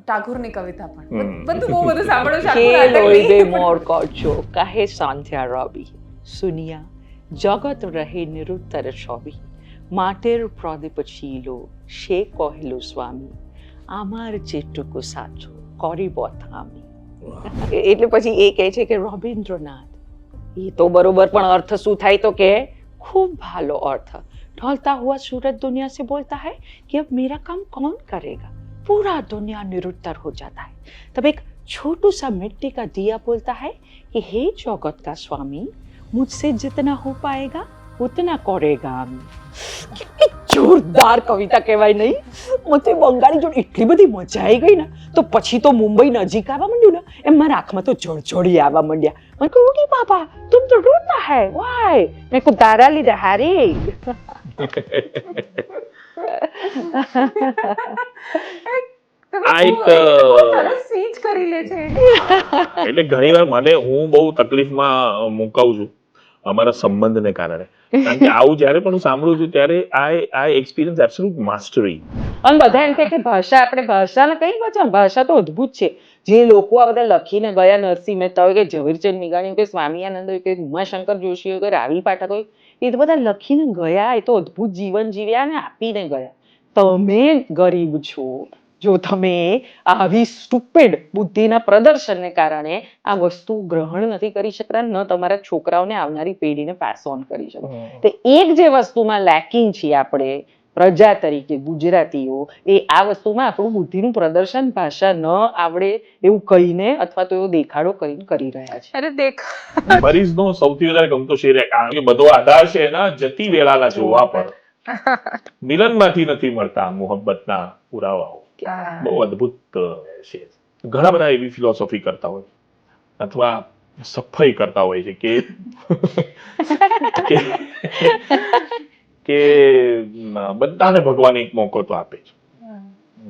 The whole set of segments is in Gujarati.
ટાગોરની કવિતા પણ બધું બહુ બધું સાંભળો છો કે આખું નાટક લોહીબે નહીં. મોર કોચો કહે સાંધ્યા રবি સુનિયા জগৎ রহে নিরুত্তর ছবি মাটির প্রদীপ ছিল সে কহিল স্বামী আমার যেটুকু સાચો કરી બથામી. એટલે પછી એ કહે છે કે રવિન્દ્રનાથ એ તો બરોબર પણ અર્થ શું થાય તો કે खूब भालो अर्थ ढलता हुआ सूरज दुनिया से बोलता है कि अब मेरा काम कौन करेगा पूरा दुनिया निरुत्तर हो जाता है तब एक छोटू सा मिट्टी का दिया बोलता है कि हे जगत का स्वामी मुझसे जितना हो पाएगा उतना करेगा. કેટલી જોરદાર કવિતા કહેવાય નહીં? મને બંગાળી જોડે એટલી બધી મજા આવી ગઈ ને તો પછી તો મુંબઈ નજીક આવવા માંડ્યું ને એમ મારા આંખમાં તો જળજળી આવવા માંડ્યા. મને કહ્યું કે બાબા તુમ તો રોતા હૈ વાય મેં કહ્યું તારા લીધે હારી. આ એક બહુ સરસ speech કરી લે છે. એટલે ઘણીવાર મને હું બહુ તકલીફમાં મુકાઉં છું અમારા સંબંધને કારણે, કારણ કે આવું જ્યારે પણ હું સાંભળું છું ત્યારે આ એક્સપિરિયન્સ એબ્સોલ્યુટ માસ્ટરી. અને બધા એમ કહે કે ભાષા આપણે ભાષાને કઈ વચન ભાષા તો અદ્ભુત છે. જે લોકો આ બધા લખીને ગયા નરસિંહ મહેતા હોય કે ઝવેરચંદ મેઘાણી હોય કે સ્વામિયાનંદ હોય કે ઉમાશંકર જોશી હોય કે રાવી પાઠક હોય, એ તો બધા લખીને ગયા, એ તો અદ્ભુત જીવન જીવ્યા ને આપીને ગયા. તમે ગરીબ છો જો તમે આવી સ્ટુપિડ બુદ્ધિના પ્રદર્શનને કારણે આ વસ્તુ ગ્રહણ નથી કરી શકતા, ન તમારા છોકરાઓને આવનારી પેઢીને પાસ ઓન કરી શકો. તો એક જે વસ્તુમાં લેકિંગ છીએ આપણે પ્રજા તરીકે ગુજરાતીઓ, એ આ વસ્તુમાં આપણું બુદ્ધિનું પ્રદર્શન ભાષા ન આવડે એવું કહીને અથવા તો એવો દેખાડો કરીને કરી રહ્યા છે. અરે દેખ મરીઝનો સૌથી વધારે ગમતો શેર, કારણ કે બધો આધાર છે એના જતી વેળાના જોવા પર. મિલનમાંથી નથી મળતા મોહબ્બતના પુરાવાઓ. બહુ અદ્ભુત છે. ઘણા બધા એવી ફિલોસોફી કરતા હોય અથવા સફાઈ કરતા હોય છે કે બધાને ભગવાન એક મોકો તો આપે છે,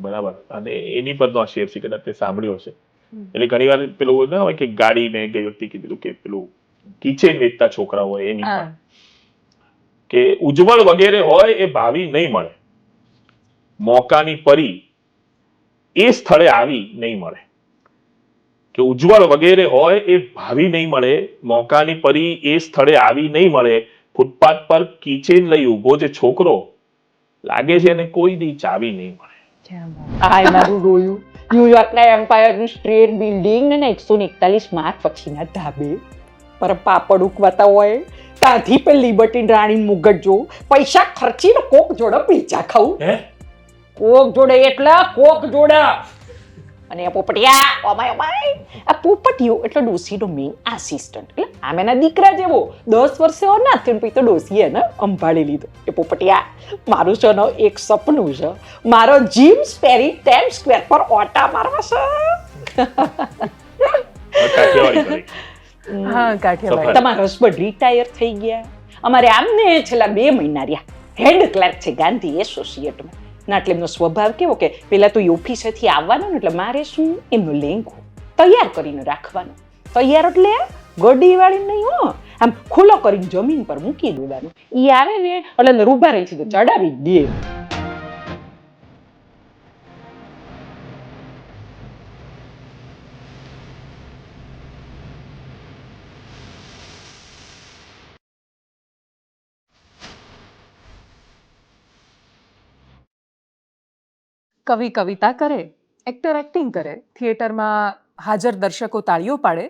બરાબર, અને એની પરનો આ શેર છે, કદાચ તે સાંભળ્યો હશે. એટલે ઘણી વાર પેલું ના હોય કે ગાડીને ગઈ વ્યક્તિ કીધું કે પેલું કિચન વેચતા છોકરા હોય એની પર કે ઉજ્જવળ વગેરે હોય એ ભાવિ નહીં મળે, મોકાની પરી એ સ્થળે આવી નહીં મળે. કે ઉજ્જવળ વગેરે હોય એ ભાવિ નહીં મળે, મોકાની પરી એ સ્થળે આવી નહીં મળે. ફૂટપાથ પર કિચેન લઈ ઉભો જે છોકરો લાગે છે એને કોઈ દી ચાવી નહીં મળે. આ મારું રોયું ન્યુયોર્કના એમ્પાયરનું સ્ટ્રેટ બિલ્ડિંગ ને 141 માર્ક પછીના ધાબે પર પાપડ ઉકવાતા હોય ત્યાંથી પણ લિબર્ટી રાણી મુગટ જો પૈસા ખર્ચીને કોક જોડે પીઝા ખાવું. કોક જોડે એટલે કોક જોડે. અને આ પોપટિયા ઓમાય ઓમાય, આ પોપટિયો એટલે ડોસીનો મેઇન આસિસ્ટન્ટ, એટલે આમ એના દીકરા જેવો 10 વર્ષે ઓર ના થયો પછી તો ડોસી એને સંભાળી લીધો. એ પોપટિયા મારું છે ને એક સપનું છે, મારો જીમ સ્પેરી ટાઈમ સ્ક્વેર પર ઓટા મારવા છે. હા કાઠિયાવાડી. તમારા હસબન્ડ રિટાયર થઈ ગયા, અમારે આમને છેલ્લા 2 મહિના રહ્યા હેડ ક્લાર્ક છે ગાંધી એસોસિએટમાં. ના એટલે એમનો સ્વભાવ કેવો કે પેલા તો ઓફિસેથી આવવાનો ને એટલે મારે શું એમનું લેંઘો તૈયાર કરીને રાખવાનો. તૈયાર એટલે ગડી વાળી નહીં હો, આમ ખુલ્લો કરીને જમીન પર મૂકી દેવાનું. ઈ આવે ને એટલે રૂભા રહી છે તો ચડાવી દે. કવિ કવિતા કરે, એક્ટર એક્ટિંગ કરે, થિયેટરમાં હાજર દર્શકો તાળીઓ પાડે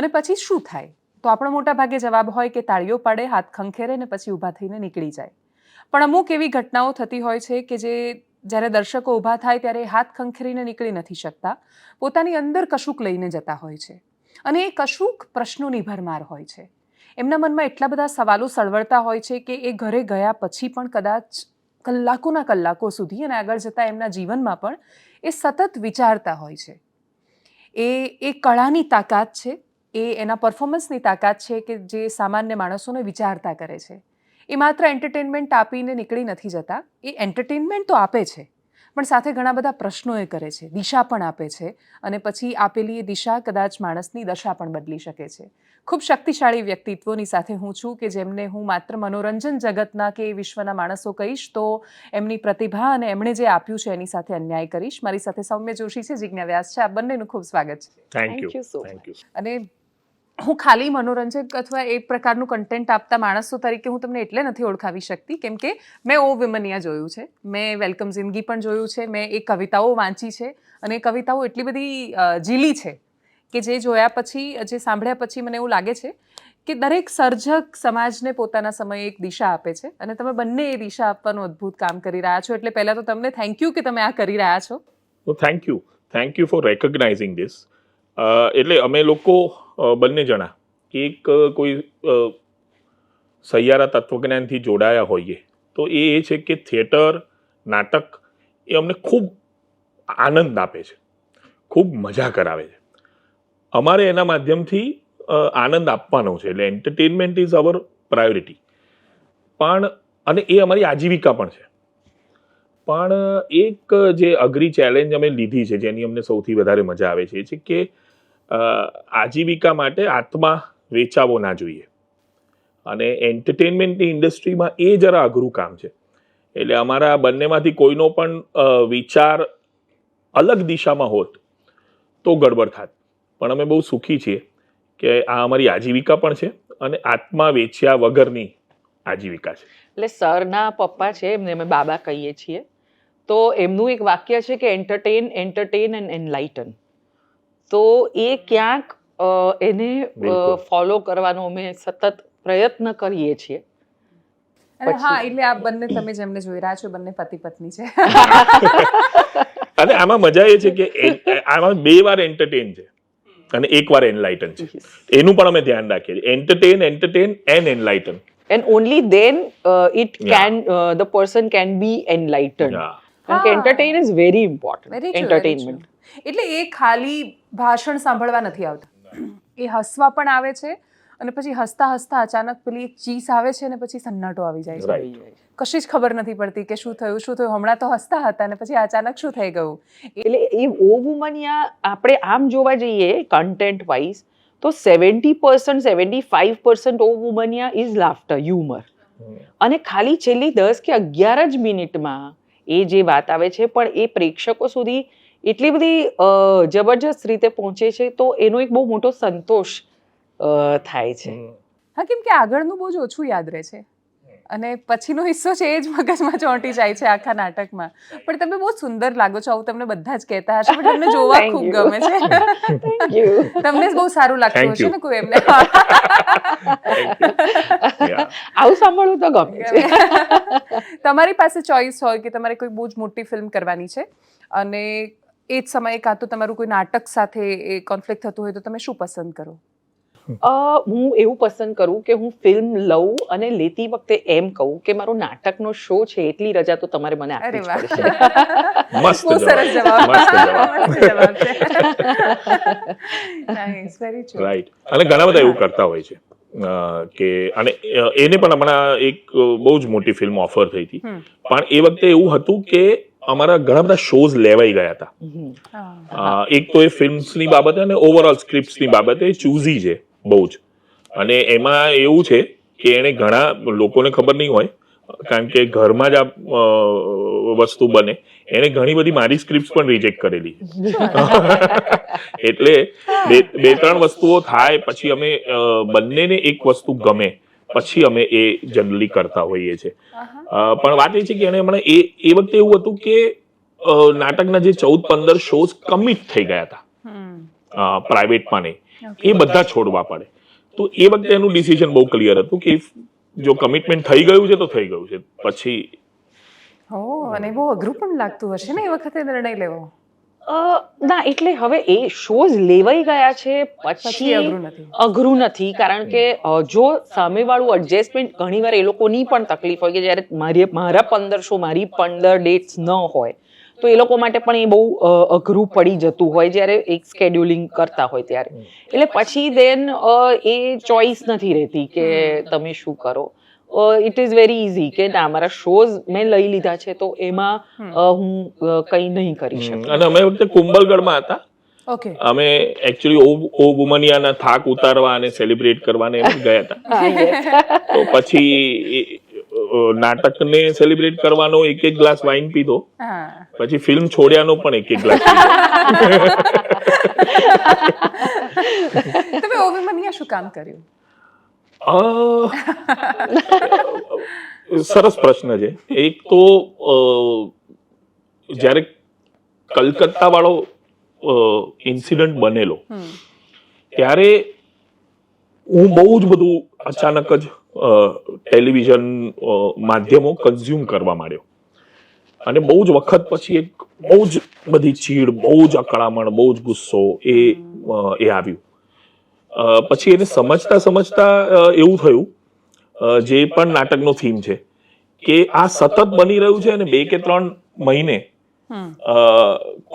અને પછી શું થાય? તો આપણો મોટા ભાગે જવાબ હોય કે તાળીઓ પાડે, હાથ ખંખેરે ને પછી ઊભા થઈને નીકળી જાય. પણ અમુક એવી ઘટનાઓ થતી હોય છે કે જે જ્યારે દર્શકો ઊભા થાય ત્યારે હાથ ખંખેરીને નીકળી નથી શકતા, પોતાની અંદર કશુંક લઈને જતા હોય છે અને એ કશુંક પ્રશ્નોની ભરમાર હોય છે. એમના મનમાં એટલા બધા સવાલો સળવળતા હોય છે કે એ ઘરે ગયા પછી પણ કદાચ કલાકોના કલાકો સુધી અને આગળ જતાં એમના જીવનમાં પણ એ સતત વિચારતા હોય છે. એ કળાની તાકાત છે, એ એના પરફોર્મન્સની તાકાત છે કે જે સામાન્ય માણસોને વિચારતા કરે છે. એ માત્ર એન્ટરટેનમેન્ટ આપીને નીકળી નથી જતા, એ એન્ટરટેનમેન્ટ તો આપે છે પણ સાથે ઘણા બધા પ્રશ્નો એ કરે છે, દિશા પણ આપે છે, અને પછી આપેલી એ દિશા કદાચ માણસની દશા પણ બદલી શકે છે. ખૂબ શક્તિશાળી વ્યક્તિત્વોની સાથે હું છું કે જેમને હું માત્ર મનોરંજન જગતના કે વિશ્વના માણસો કહીશ તો એમની પ્રતિભા અને એમણે જે આપ્યું છે એની સાથે અન્યાય કરીશ. મારી સાથે સૌમ્ય જોશી છે, જિજ્ઞા વ્યાસ છે. આ બંનેનું ખૂબ સ્વાગત છે. Thank Thank you so you. અને હું ખાલી મનોરંજક અથવા એ પ્રકારનું કન્ટેન્ટ આપતા માણસો તરીકે હું તમને એટલે નથી ઓળખાવી શકતી કેમ કે મેં ઓ વિમનિયા જોયું છે, મેં વેલકમ જિંદગી પણ જોયું છે, મેં એ કવિતાઓ વાંચી છે અને એ કવિતાઓ એટલી બધી ઝીલી છે કે જે જોયા પછી, જે સાંભળ્યા પછી મને એવું લાગે છે કે દરેક સર્જક સમાજને પોતાના સમયે એક દિશા આપે છે અને તમે બંને એ દિશા આપવાનું અદ્ભુત કામ કરી રહ્યા છો. એટલે પહેલાં તો તમને થેન્ક યુ કે તમે આ કરી રહ્યા છો. Thank you for recognising this. એટલે અમે લોકો બંને જણા એક કોઈ સહિયારા તત્વજ્ઞાનથી જોડાયા હોઈએ તો એ છે કે થિયેટર, નાટક એ અમને ખૂબ આનંદ આપે છે, ખૂબ મજા કરાવે છે. અમારે એના માધ્યમથી આનંદ આપવાનો છે, એટલે એન્ટરટેનમેન્ટ ઇઝ અવર પ્રાયોરિટી. પણ અને એ અમારી આજીવિકા પણ છે. પણ એક જે અઘરી ચેલેન્જ અમે લીધી છે, જેની અમને સૌથી વધારે મજા આવે છે, એ છે કે આજીવિકા માટે આત્મા વેચાવો ના જોઈએ. અને એન્ટરટેનમેન્ટની ઇન્ડસ્ટ્રીમાં એ જરા અઘરું કામ છે. એટલે અમારા બંનેમાંથી કોઈનો પણ વિચાર અલગ દિશામાં હોત તો ગડબડ થાત. પણ અમે બહુ સુખી છીએ કે આ અમારી આજીવિકા પણ છે અને આત્મા વેચ્યા વગરની આજીવિકા છે. એટલે સરના પપ્પા છે, એમને અમે બાબા કહીએ છીએ. તો એમનું એક વાક્ય છે કે એન્ટરટેન એન્ડ એનલાઇટન. તો એ ક્યાંક એને બિલકુલ. ફોલો કરવાનો અમે સતત પ્રયત્ન કરીએ છીએ. અને હા, એટલે આ બંને તમે જેમને જોઈ રહ્યા છો બંને પતિ પત્ની છે. અને આમાં મજા એ છે કે આમાં 2 વાર એન્ટરટેન છે અને 1 વાર એનલાઇટન છે. એનું પણ અમે ધ્યાન રાખીએ છીએ. Entertain and enlighten. And only then the person can be enlightened. કારણ કે entertain is very important. Very true, Entertainment. very true. એટલે એ ખાલી ભાષણ સાંભળવા નથી આવતા, એ હસવા પણ આવે છે અને પછી હસતા હસતા અચાનક પેલી એક ચીસ આવે છે અને પછી સન્નાટો આવી જાય છે. Right. કશી જ ખબર નથી પડતી કે શું થયું. હમણાં તો હસતા હતા અને પછી અચાનક શું થઈ ગયું. એટલે એ ઓ વુમનિયા આપણે આમ જોવા જઈએ કન્ટેન્ટ વાઇઝ તો 70% 75% ઓ વુમનિયા ઇઝ લાફ્ટર, હ્યુમર. અને ખાલી છેલ્લી 10 કે 11 જ મિનિટમાં એ જે વાત આવે છે પણ એ પ્રેક્ષકો સુધી એટલી બધી જબરજસ્ત રીતે પહોંચે છે તો એનો એક બહુ મોટો સંતોષ થાય છે. હા, કેમ કે આગળનું બહુ જ ઓછું યાદ રહે છે અને પછીનો હિસ્સો છે એ જ મગજમાં ચોંટી જાય છે આખા નાટકમાં. પણ તમે બહુ સુંદર લાગો છો, આવું તમને બધા જ કહેતા હશે, પણ તમને જોવા Thank ખૂબ you. ગમે છે. Thank you. તમને જ બહુ સારું લાગતું Thank હશે you. ને કોઈ એમને. આવું સાંભળવું તો ગમે છે. તમારી પાસે ચોઈસ હોય કે તમારે કોઈ બહુ જ મોટી ફિલ્મ કરવાની છે અને એ જ સમયે કાં તો તમારું કોઈ નાટક સાથે એ કોન્ફ્લિક્ટ થતું હોય તો તમે શું પસંદ કરો? હું એવું પસંદ કરું કે હું ફિલ્મ લઉં અને લેતી વખતે એમ કહું કે મારો નાટકનો શો છે એટલી રજા તો તમારે મને આપવી જ પડશે. મસ્ત બહુ સરસ જવાબ. જવાબ. મસ્ત જવાબ. મસ્ત જવાબ છે. Nice, very true. રાઈટ. અને ઘણા બધા એવું કરતા હોય છે કે અને એને પણ હમણાં એક બહુ જ મોટી ફિલ્મ ઓફર થઈ હતી. પણ એ વખતે એવું હતું કે અમારા ઘણા બધા શોઝ લેવાઈ ગયા હતા. હા. એક તો એ ફિલ્મ્સની બાબતે અને ઓવરઓલ સ્ક્રિપ્ટ્સની બાબતે ચૂઝી છે બહુ જ. અને એમાં એવું છે કે એને ઘણા લોકોને ખબર નહીં હોય કારણ કે ઘરમાં જ આ વસ્તુ બને. એને ઘણી બધી મારી સ્ક્રિપ્ટ પણ રિજેક્ટ કરેલી. એટલે 2-3 વસ્તુઓ થાય પછી અમે બંનેને એક વસ્તુ ગમે પછી અમે એ જનરલી કરતા હોઈએ છીએ. પણ વાત એ છે કે એને હમણાં એ વખતે એવું હતું કે નાટકના જે 14-15 શોઝ કમિટ થઈ ગયા હતા પ્રાઇવેટમાં નહીં, એ બધા છોડવા પડે. તો એ વખતે એનું ડિસિઝન બહુ ક્લિયર હતું કે જો કમિટમેન્ટ થઈ ગયું છે તો થઈ ગયું છે, પછી અને બહુ અઘરું પણ લાગતું હશે ને એ વખતે નિર્ણય લેવો. ના એટલે હવે એ શોઝ લેવાઈ ગયા છે પછી પછી અઘરું નથી. અઘરું નથી કારણ કે જો સામેવાળું એડજસ્ટમેન્ટ ઘણીવાર એ લોકોની પણ તકલીફ હોય કે જ્યારે મારા 15 શો મારી 15 ડેટ્સ ન હોય તો એ લોકો માટે પણ એ બહુ અઘરું પડી જતું હોય જ્યારે એક સ્કેડ્યુલિંગ કરતા હોય ત્યારે. એટલે પછી દેન એ ચોઈસ નથી રહેતી કે તમે શું કરો. ઇટ ઇઝ વેરી ઇઝી કે ના મારા શોઝ મેં લઈ લીધા છે તો એમાં હું કંઈ નહીં કરી શકું. અને અમે વખતે કુંભલગઢમાં હતા. ઓકે. અમે એકચ્યુઅલી ઓ વુમનિયાના થાક ઉતારવા અને સેલિબ્રેટ કરવાને એમ ગયા હતા. તો પછી નાટકને સેલિબ્રેટ કરવાનો એક ગ્લાસ વાઇન પીધો, હા. પછી ફિલ્મ છોડ્યાનો પણ એક ગ્લાસ પીધો. તમે ઓવિમન્યા શું કામ કર્યું? સરસ પ્રશ્ન છે. એક તો જ્યારે કલકત્તા વાળો ઇન્સિડન્ટ બનેલો ત્યારે હું બહુ જ બધું અચાનક જ ટેલિવિઝન માધ્યમો કન્ઝ્યુમ કરવા માંડ્યો અને બહુ જ વખત પછી એક બહુ જ બધી ચીડ, બહુ જ અકળામણ, બહુ જ ગુસ્સો એ આવ્યું. પછી એને સમજતા એવું થયું, જે પણ નાટકનો થીમ છે કે આ સતત બની રહ્યું છે અને 2 કે 3 મહિને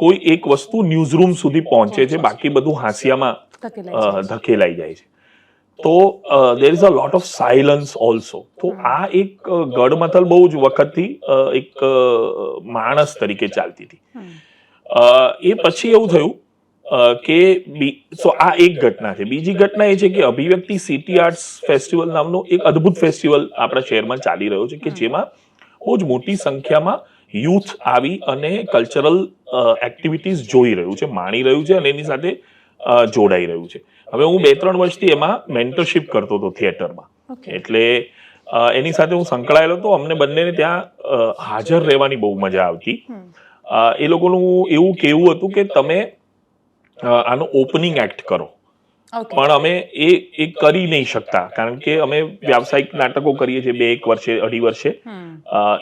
કોઈ એક વસ્તુ ન્યૂઝરૂમ સુધી પહોંચે છે, બાકી બધું હાંસિયામાં ધકેલાઈ જાય છે. તો there is a lot of silence also. તો આ એક ગડમથલ બહુ જ વખતથી એક માણસ તરીકે ચાલતી હતી. એ પછી એવું થયું કે આ એક ઘટના છે. બીજી ઘટના એ છે કે અભિવ્યક્તિ સિટી આર્ટ્સ ફેસ્ટિવલ નામનો એક અદ્ભુત ફેસ્ટિવલ આપણા શહેરમાં ચાલી રહ્યો છે કે જેમાં બહુ જ મોટી સંખ્યામાં યુથ આવી અને કલ્ચરલ એક્ટિવિટીઝ જોઈ રહ્યું છે, માણી રહ્યું છે અને એની સાથે જોડાઈ રહ્યું છે. હવે હું 2-3 વર્ષથી એમાં મેન્ટરશિપ કરતો હતો થિયેટરમાં, એટલે એની સાથે હું સંકળાયેલો હતો. અમને બંનેને ત્યાં હાજર રહેવાની બહુ મજા આવતી. એ લોકોનું એવું કહેવું હતું કે તમે આનો ઓપનિંગ એક્ટ કરો, પણ અમે એ કરી નહીં શકતા કારણ કે અમે વ્યાવસાયિક નાટકો કરીએ છીએ 2-1 વર્ષે 2.5 વર્ષે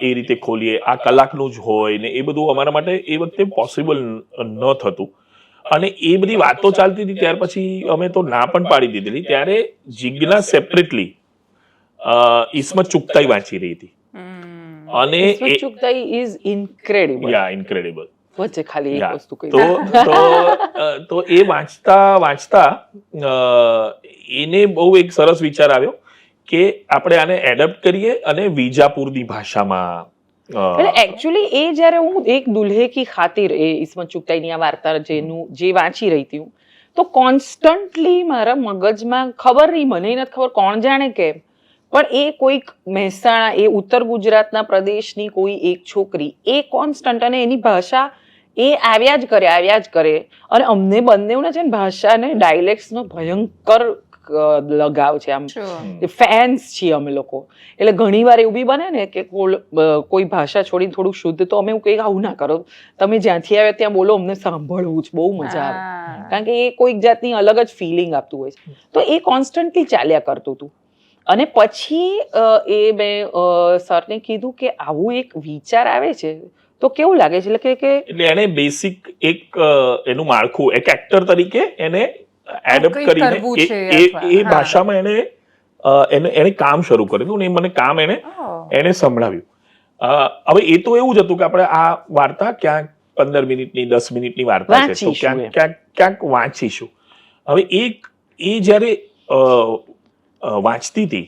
એ રીતે ખોલીએ. આ કલાકનું જ હોય ને એ બધું અમારા માટે એ વખતે પોસિબલ ન થતું અને એ બધી વાતો ચાલતી હતી. ત્યાર પછી અમે તો ના પણ પાડી દીધેલી. ત્યારે જિજ્ઞા સેપરેટલી ઇસ્મત ચુગતાઈ વાંચી રહી હતી અને ઇસ્મત ચુગતાઈ ઇઝ ઇન્ક્રેડિબલ. ઇન્ક્રેડિબલ. વચ્ચે ખાલી એક વસ્તુ કહી તો એ વાંચતા એને બહુ એક સરસ વિચાર આવ્યો કે આપણે આને એડપ્ટ કરીએ અને વિજાપુરની ભાષામાં. એકચ્યુઅલી એ જ્યારે હું એક દુલ્હે કી ખાतिर એ ઇસ્મત ચુગતાઈની આ વાર્તા જે વાંચી રહી હતી હું, તો કોન્સ્ટન્ટલી મારા મગજમાં ખબર નહીં, મને નથી ખબર કોણ જાણે કેમ, પણ એ કોઈક મહેસાણા, એ ઉત્તર ગુજરાતના પ્રદેશની કોઈ એક છોકરી, એ કોન્સ્ટન્ટ અને એની ભાષા એ આવ્યા જ કરે અને અમને બંનેને છે ને ભાષાને ડાયલેક્ટ્સનો ભયંકર લગાવ છે. આમ ફેન્સ છીએ અમે લોકો. એટલે ઘણી વાર એવું બી બને ને કે કોઈ ભાષા છોડીને થોડું શુદ્ધ, તો અમે એવું કહીએ આવું ના કરો, તમે જ્યાંથી આવ્યા ત્યાં બોલો, અમને સાંભળવું જ બહુ મજા આવે કારણ કે એ કોઈક જાતની અલગ જ ફિલિંગ આપતું હોય છે. તો એ કોન્સ્ટન્ટલી ચાલ્યા કરતું હતું. અને પછી એ મેં સરને કીધું કે આવું એક વિચાર આવે છે તો કેવું લાગે છે, એટલે એને બેસિક એક એનું માળખું એક એક્ટર તરીકે એને એડપ્ટ કરીને એ ભાષામાં એને કામ શરૂ કર્યું ને મને કામ એને સંભળાવ્યું. હવે એ તો એવું જ હતું કે આપણે આ વાર્તા ક્યાંક 15 મિનિટની 10 મિનિટની વાર્તા છે તો ક્યાંક વાંચીશું. હવે એ જ્યારે વાંચતી હતી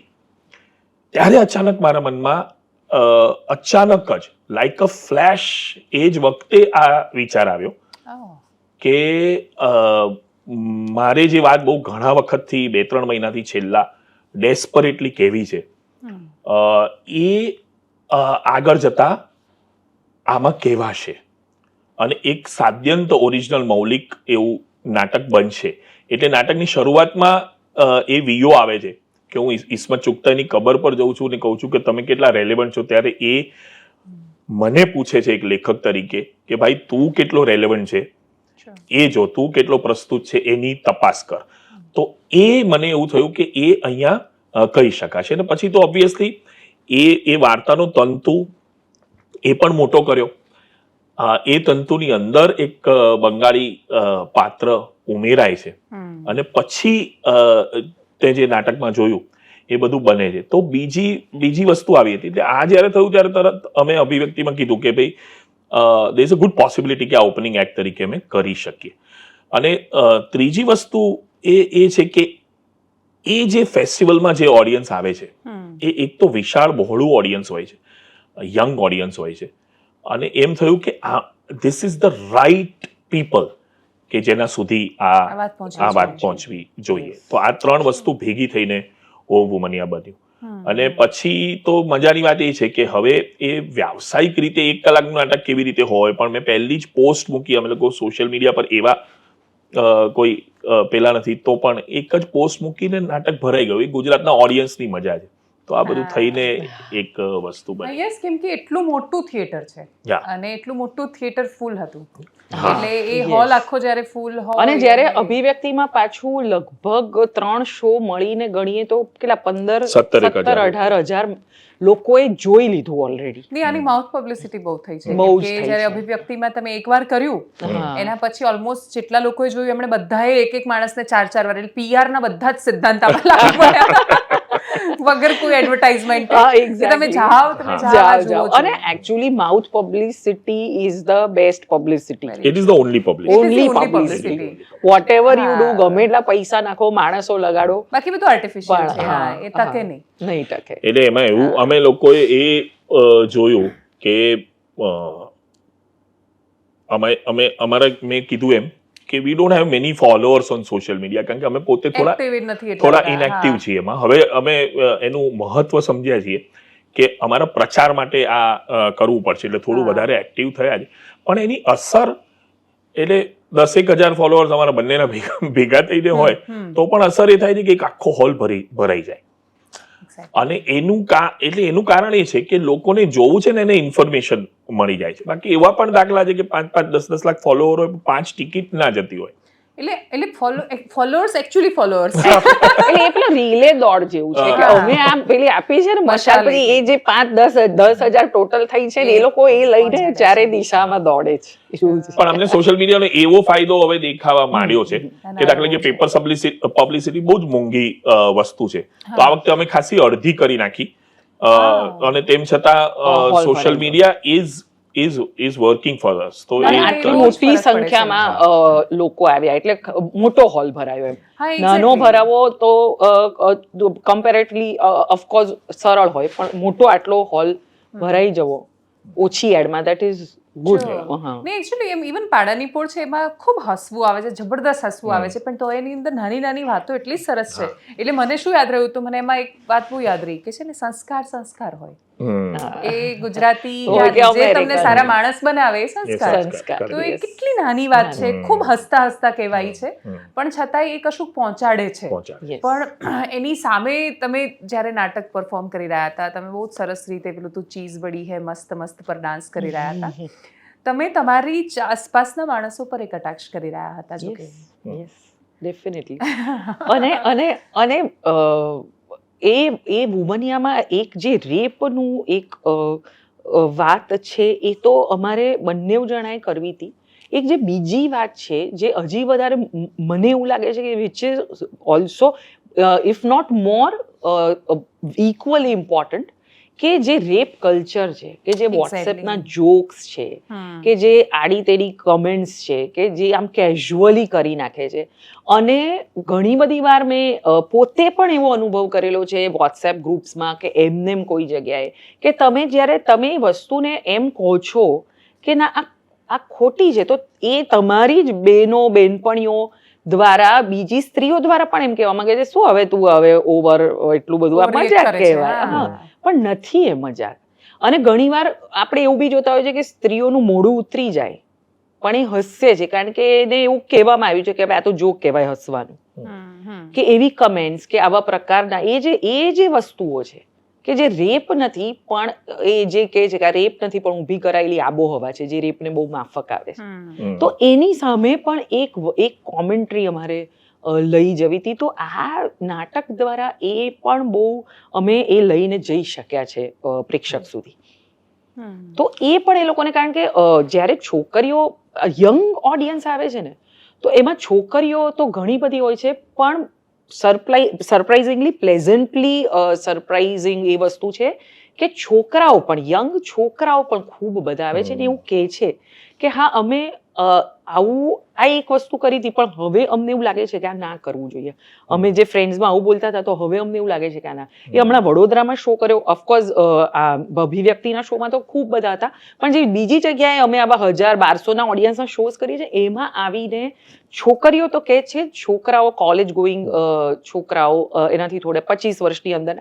ત્યારે અચાનક મારા મનમાં અચાનક જ લાઈક અ ફ્લેશ એ જ વખતે આ વિચાર આવ્યો કે મારે જે વાત બહુ ઘણા વખતથી 2-3 મહિનાથી છેલ્લા ડેસ્પરેટલી કહેવી છે એ આગળ જતા આમાં કહેવાશે અને એક સાદ્યંત ઓરિજિનલ મૌલિક એવું નાટક બનશે. એટલે નાટકની શરૂઆતમાં એ વિયો આવે છે કે હું ઇસ્મત ચુગતાઈની કબર પર જઉં છું ને કહું છું કે તમે કેટલા રેલેવન્ટ છો. ત્યારે એ મને પૂછે છે એક લેખક તરીકે કે ભાઈ તું કેટલો રેલેવન્ટ છે એ જો, તું કેટલો પ્રસ્તુત છે એની તપાસ કર. તો એ મને એવું થયું કે એ અહીંયા કહી શકાશે. અને પછી તો ઓબ્વિયસલી એ વાર્તાનો તંતુ એ પણ મોટો કર્યો. એ તંતુની અંદર એક બંગાળી પાત્ર ઉમેરાય છે અને પછી તે જે નાટકમાં જોયું એ બધું બને છે. તો બીજી વસ્તુ આવી હતી. એટલે આ જ્યારે થયું ત્યારે તરત અમે અભિવ્યક્તિમાં કીધું કે ભાઈ there is a good possibility કે આ ઓપનિંગ એક્ટ તરીકે અમે કરી શકીએ. અને ત્રીજી વસ્તુ એ છે કે એ જે ફેસ્ટિવલમાં જે ઓડિયન્સ આવે છે એ એક તો વિશાળ બહોળું ઓડિયન્સ હોય છે, યંગ ઓડિયન્સ હોય છે, અને એમ થયું કે this is the right people કે જેના સુધી આ વાત પહોંચવી જોઈએ. તો આ ત્રણ વસ્તુ ભેગી થઈને ઓ વુમનિયા બન્યું. અને પછી તો મજાની વાત એ છે કે હવે એ વ્યાવસાયિક રીતે 1 કલાકનું નાટક કેવી રીતે હોય, પણ મેં પહેલી જ પોસ્ટ મૂકી, અમે લોકો સોશિયલ મીડિયા પર એવા કોઈ પેલા નથી, તો પણ એક જ પોસ્ટ મૂકીને નાટક ભરાઈ ગયું. એ ગુજરાતના ઓડિયન્સની મજા છે. તો આ બધું થઈને એક વસ્તુ બની. યસ, કેમ કે એટલું મોટું થિયેટર છે અને એટલું મોટું થિયેટર ફૂલ હતું, એટલે એ હોલ આખો જ્યારે ફૂલ હોય, અને જ્યારે અભિવ્યક્તિમાં પાછું લગભગ 3 શો મળીને ગણીએ તો કેટલા 17-18,000 લોકોએ જોઈ લીધું ઓલરેડી. નહીં, આની માઉથ પબ્લિસિટી બહુ થઈ છે કે જ્યારે અભિવ્યક્તિમાં તમે એકવાર કર્યું, એના પછી ઓલમોસ્ટ જેટલા લોકોએ જોયું એમણે બધાએ એક માણસને 4 વાર, એટલે PR ના બધા જ સિદ્ધાંત આમાં લાગુ પડ્યા વગર કોઈ એડવર્ટાઇઝમેન્ટ. તમે જાઓ. અને actually mouth publicity is the best publicity. It is the only publicity. Whatever you do, ગમે એટલા પૈસા નાખો, માણસો લગાડો, બાકી બધું આર્ટિફિશિયલ છે, એ ટકે નહીં ટકે. એટલે એમાં એવું અમે લોકોએ એ જોયું કે મેં કીધું એમ કે we don't have many followers on social media, કારણ કે અમે પોતે થોડા ઇનએક્ટિવ છીએ એમાં. હવે અમે એનું મહત્વ સમજ્યા છીએ કે અમારા પ્રચાર માટે આ કરવું પડશે, એટલે થોડું વધારે એક્ટિવ થયા છે. પણ એની અસર એટલે 10,000 ફોલોઅર્સ અમારા બંનેના ભેગા થઈને હોય તો પણ અસર એ થાય છે કે એક આખો હોલ ભરાઈ જાય. અને એનું કારણ એ છે કે લોકોને જોવું છે ને એને ઇન્ફોર્મેશન મળી જાય છે. બાકી એવા પણ દાખલા છે કે 5-5, 10-10 લાખ ફોલોવર હોય, 5 ટિકિટ ના જતી હોય. એટલે ફોલોઅર્સ એકચ્યુઅલી ફોલોઅર્સ એટલે એ પેલા રીલે દોડ જેવું છે કે અમે આ પેલી આપી છે ને મશાલ, પછી એ જે 5-10,000 ટોટલ થઈ છે ને એ લોકો એ લઈને ચારે દિશામાં દોડે છે. પણ અમને સોશિયલ મીડિયાનો એવો ફાયદો હવે દેખાવા માંડ્યો છે કે દાખલા કે પેપર પબ્લિસિટી બહુ જ મોંઘી વસ્તુ છે, તો આ વખતે અમે ખાસી અડધી કરી નાખી, અને તેમ છતાં social media is working for us. તો આટલી મોટી સંખ્યામાં લોકો આવ્યા એટલે મોટો હોલ ભરાયો. એમ નાનો ભરાવો તો કમ્પેરેટિવલી ઓફકોર્સ સરળ હોય, પણ મોટો આટલો હોલ ભરાઈ જવો ઓછી એડમાં, that is good. Actually even પાડાની પોળ છે એમાં ખૂબ હસવું આવે છે, જબરદસ્ત હસવું આવે છે, પણ તો એની અંદર નાની નાની વાતો એટલી સરસ છે. એટલે મને શું યાદ રહ્યું, તો મને એમાં એક વાત બહુ યાદ રહી કે છે ને, સંસ્કાર હોય એ ગુજરાતી જે તમને સારા માણસ બનાવે એ સંસ્કાર. તો એ કેટલી નાની વાત છે, ખૂબ હસતા કહેવાય છે, પણ છતાંય એ કશુંક પહોંચાડે છે. પણ એની સામે તમે જ્યારે નાટક પરફોર્મ કરી રહ્યા હતા, તમે બહુ સરસ રીતે પેલું તું ચીઝ બડી હે મસ્ત પર ડાન્સ કરી રહ્યા હતા, તમે તમારી આસપાસના માણસો પર એક કટાક્ષ કરી રહ્યા હતા. જો કે ડેફિનેટલી. અને એ વુમનિયામાં એક જે રેપનું એક વાત છે એ તો અમારે બંને જણાએ કરવી હતી. એક જે બીજી વાત છે જે હજી વધારે મને એવું લાગે છે કે which is also if not more equally important, કે જે રેપ કલ્ચર છે, કે જે વોટ્સએપના જોક્સ છે, કે જે આડી તેડી કમેન્ટ્સ છે, કે જે આમ કેઝ્યુઅલી કરી નાખે છે. અને ઘણી બધી વાર મેં પોતે પણ એવો અનુભવ કરેલો છે વોટ્સએપ ગ્રુપ્સમાં કે એમને કોઈ જગ્યાએ કે જ્યારે તમે વસ્તુને એમ કહો છો કે ના આ ખોટી છે, તો એ તમારી જ બેનપણીઓ દ્વારા, બીજી સ્ત્રીઓ દ્વારા પણ એમ કહેવા માંગે છે, શું હવે તું હવે ઓવર એટલું બધું આ મજાક કહેવાય. પણ નથી એ મજાક. અને ઘણીવાર આપણે એવું બી જોતા હોય છે કે સ્ત્રીઓનું મોઢું ઉતરી જાય પણ એ હસે છે, કારણ કે એને એવું કહેવામાં આવ્યું છે કે આ તો જોક કહેવાય હસવાનું, કે એવી કમેન્ટ્સ કે આવા પ્રકારના એ જે વસ્તુઓ છે કે જે રેપ નથી, પણ એ જે કહે છે કે આ રેપ નથી પણ ઊભી કરાયેલી આબોહવા છે જે રેપને બહુ માફક આવે છે. તો એની સામે પણ એક કોમેન્ટ્રી અમારે લઈ જવી હતી. તો આ નાટક દ્વારા એ પણ બહુ અમે એ લઈને જઈ શક્યા છે પ્રેક્ષક સુધી. તો એ પણ એ લોકોને, કારણ કે જ્યારે છોકરીઓ યંગ ઓડિયન્સ આવે છે ને, તો એમાં છોકરીઓ તો ઘણી બધી હોય છે, પણ સરપ્રાઇઝિંગલી પ્લેઝન્ટલી સરપ્રાઇઝિંગ એ વસ્તુ છે કે છોકરાઓ પણ, યંગ છોકરાઓ પણ ખૂબ બધા આવે છે ને એવું કહે છે કે હા અમે આવું આ એક વસ્તુ કરી હતી, પણ હવે અમને એવું લાગે છે કે આ ના કરવું જોઈએ. અમે જે ફ્રેન્ડ્સમાં આવું બોલતા હતા તો હવે અમને એવું લાગે છે કે આ ના. એ હમણાં વડોદરામાં શો કર્યો, ઓફકોર્સ આ અભિવ્યક્તિના શોમાં તો ખૂબ બધા હતા, પણ જે બીજી જગ્યાએ અમે આવા 1000-1200ના ઓડિયન્સના શોઝ કરીએ છીએ એમાં આવીને છોકરીઓ તો કહે છે, છોકરાઓ કોલેજ ગોઈંગ છોકરાઓ એનાથી થોડે 25 વર્ષની અંદર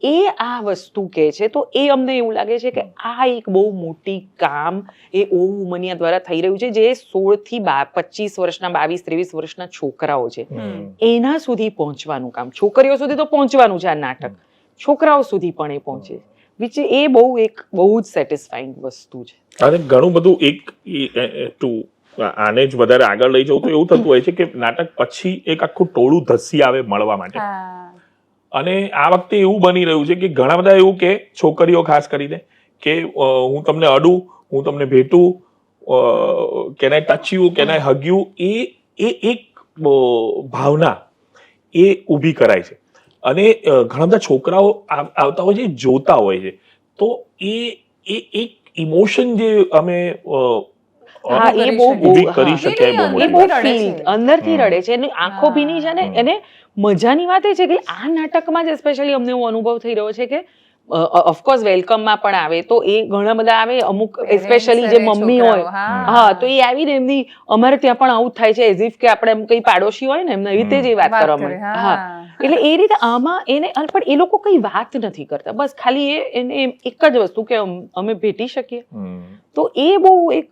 એ આ વસ્તુ કહે છે, તો એ અમને એવું લાગે છે કે આ એક બહુ મોટી કામ એ ઓ વુમનિયા દ્વારા થઈ રહ્યું છે, જે 16 થી 25 વર્ષના 22-23 વર્ષના છોકરાઓ છે એના સુધી પહોંચવાનું કામ. છોકરીઓ સુધી તો પહોંચવાનું છે આ નાટક, છોકરાઓ સુધી પણ એ પહોંચે, વિચ એ બહુ જ સેટિસ્ફાઈંગ વસ્તુ છે. અને ઘણું બધું આને જ વધારે આગળ લઈ જવું તો એવું થતું હોય છે કે નાટક પછી એક આખું ટોળું ધસી આવે મળવા માટે. અને આ વખતે એવું બની રહ્યું છે કે ઘણા બધા એવું કે છોકરીઓ ખાસ કરીને કે હું તમને અડું, હું તમને ભેટું, can I touch you, can I hug you, એ એક ભાવના એ ઊભી કરાય છે. અને ઘણા બધા છોકરાઓ આવતા હોય છે, જોતા હોય છે, તો એ એક ઇમોશન જે અમે ઊભી કરી શક્યા, એ બહુ ફીલ અંદરથી રડે છે, એની આંખો ભીની છે ને. એને મજાની વાત એ છે કે આ નાટકમાં જ સ્પેશિયલી અમને એવો અનુભવ થઈ રહ્યો છે કે ઓફકોર્સ વેલકમમાં પણ આવે તો એ ઘણા બધા આવે, અમુક સ્પેશિયલી જે મમ્મી હોય, હા, તો એ આવીને એમની અમારે ત્યાં પણ આવું થાય છે એઝ ઇફ કે આપણે એમ કઈ પાડોશી હોય ને એમને એવી રીતે જ એ વાત કરવા મળે. હા, એટલે એ રીતે આમાં એને પણ એ લોકો કઈ વાત નથી કરતા, બસ ખાલી એને એક જ વસ્તુ કે અમે ભેટી શકીએ. તો એ બહુ એક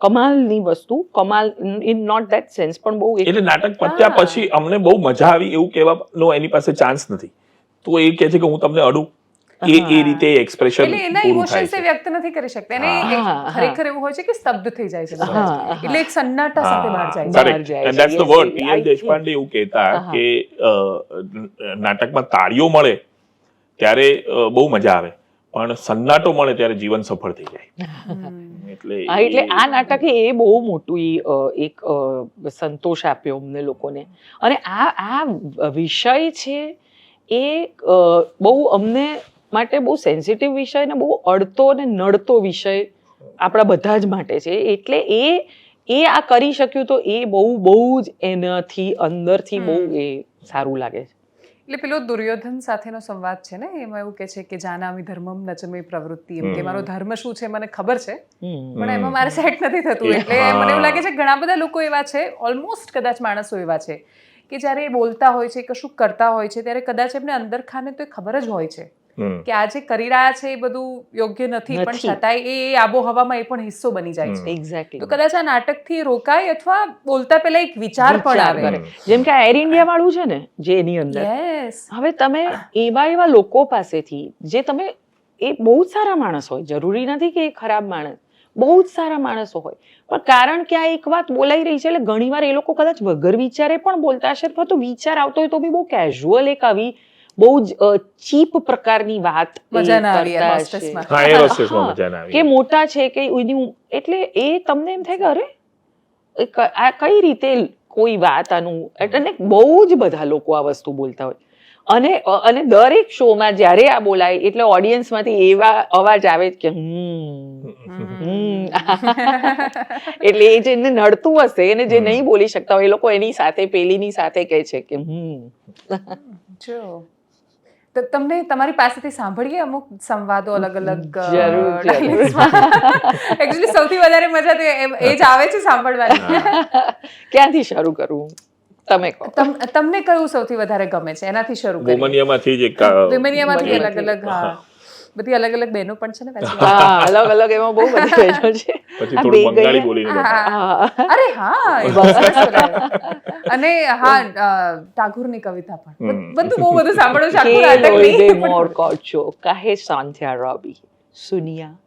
કમાલની વસ્તુ, કમાલ ઇન નોટ ધેટ સેન્સ, પણ બહુ એટલે નાટક પત્યા પછી અમને બહુ મજા આવી એવું કહેવાનો એની પાસે ચાન્સ નથી, તો એ કહે છે કે હું તમને અડું, એ રીતે એક્સપ્રેશન એટલે એના ઇમોશન્સ એ વ્યક્ત નથી કરી શકતા, એને ખરેખર એવું હોય છે કે સ્તબ્ધ થઈ જાય છે, એટલે એક સન્નાટા સાથે બહાર જાય છે. Correct, and that's the word. PL Deshpande એવું કહેતા કે નાટકમાં તાળીઓ મળે ત્યારે બહુ મજા આવે, પણ સન્નાટો મળે ત્યારે જીવન સફળ થઈ જાય. એટલે આ નાટકે એ બહુ મોટું એક સંતોષ આપ્યો અમને લોકોને. અને આ વિષય છે એ બહુ અમને માટે બહુ સેન્સિટિવ વિષય ને બહુ અડતો ને નડતો વિષય આપણા બધા જ માટે છે. એટલે એ આ કરી શક્યું તો એ બહુ જ એનાથી અંદરથી બહુ એ સારું લાગે છે. એટલે પેલો દુર્યોધન સાથેનો સંવાદ છે ને, એમાં એવું કે છે કે જાનામિ ધર્મમ નચમે પ્રવૃત્તિ, એમ કે મારો ધર્મ શું છે મને ખબર છે પણ એમાં મારે સેટ નથી થતું. એટલે મને એવું લાગે છે ઘણા બધા લોકો એવા છે, ઓલમોસ્ટ કદાચ માણસો એવા છે કે જ્યારે એ બોલતા હોય છે, કશું કરતા હોય છે, ત્યારે કદાચ એમને અંદર ખાને તો એ ખબર જ હોય છે કે આ જે કરી રહ્યા છે એ બધું યોગ્ય નથી, પણ છતાંય એ આબોહવામાં એ પણ હિસ્સો બની જાય છે. એક્ઝેક્ટલી. તો કદાચ આ નાટકથી રોકાય અથવા બોલતા પહેલા એક વિચાર પણ આવે. જેમ કે એર ઇન્ડિયા વાળું છે ને, જે એની અંદર હવે તમે એવા લોકો પાસેથી જે તમે, એ બહુ જ સારા માણસ હોય, જરૂરી નથી કે એ ખરાબ માણસ, બહુ જ સારા માણસો હોય, પણ કારણ કે આ એક વાત બોલાઈ રહી છે એટલે ઘણીવાર એ લોકો કદાચ વગર વિચારે પણ બોલતા હશે, અથવા તો વિચાર આવતો હોય તો બી બહુ કેઝ્યુઅલ એક આવી બહુ જ ચીપ પ્રકારની વાત કે મોટા છે કે એટલે એ તમને એમ થાય કે અરે આ કઈ રીતે કોઈ વાત આનું, એટલે બહુ જ બધા લોકો આ વસ્તુ બોલતા હોય. અને દરેક શોમાં જ્યારે આ બોલાય એટલે ઓડિયન્સમાંથી એવા અવાજ આવે કે એટલે એ જેને નડતું હશે અને જે નહીં બોલી શકતા હોય એ લોકો એની સાથે પેલીની સાથે કહે છે કે જો તમને તમારી પાસેથી સાંભળીએ અમુક સંવાદો અલગ અલગ. એકચ્યુઅલી સૌથી વધારે મજા તો એ જ આવે છે સાંભળવાની. ક્યાંથી શરૂ કરવું તમે કહો? તમને કયું સૌથી વધારે ગમે છે એનાથી શરૂ કરીએ. વુમનિયામાંથી જ એક વુમનિયામાંથી અલગ અલગ. હા, બધી અલગ અલગ બહેનો પણ છે ને પાછી. હા, અલગ અલગ એમાં બહુ બધી બહેનો છે. પછી થોડું બંગાળી બોલીને. અરે હા, અને હા ટાગોરની કવિતા પણ બધું બહુ બધું સાંભળ્યું છે આખું નાટક. મોર કોચો કહે સાંધ્યા રવિ સુનિયા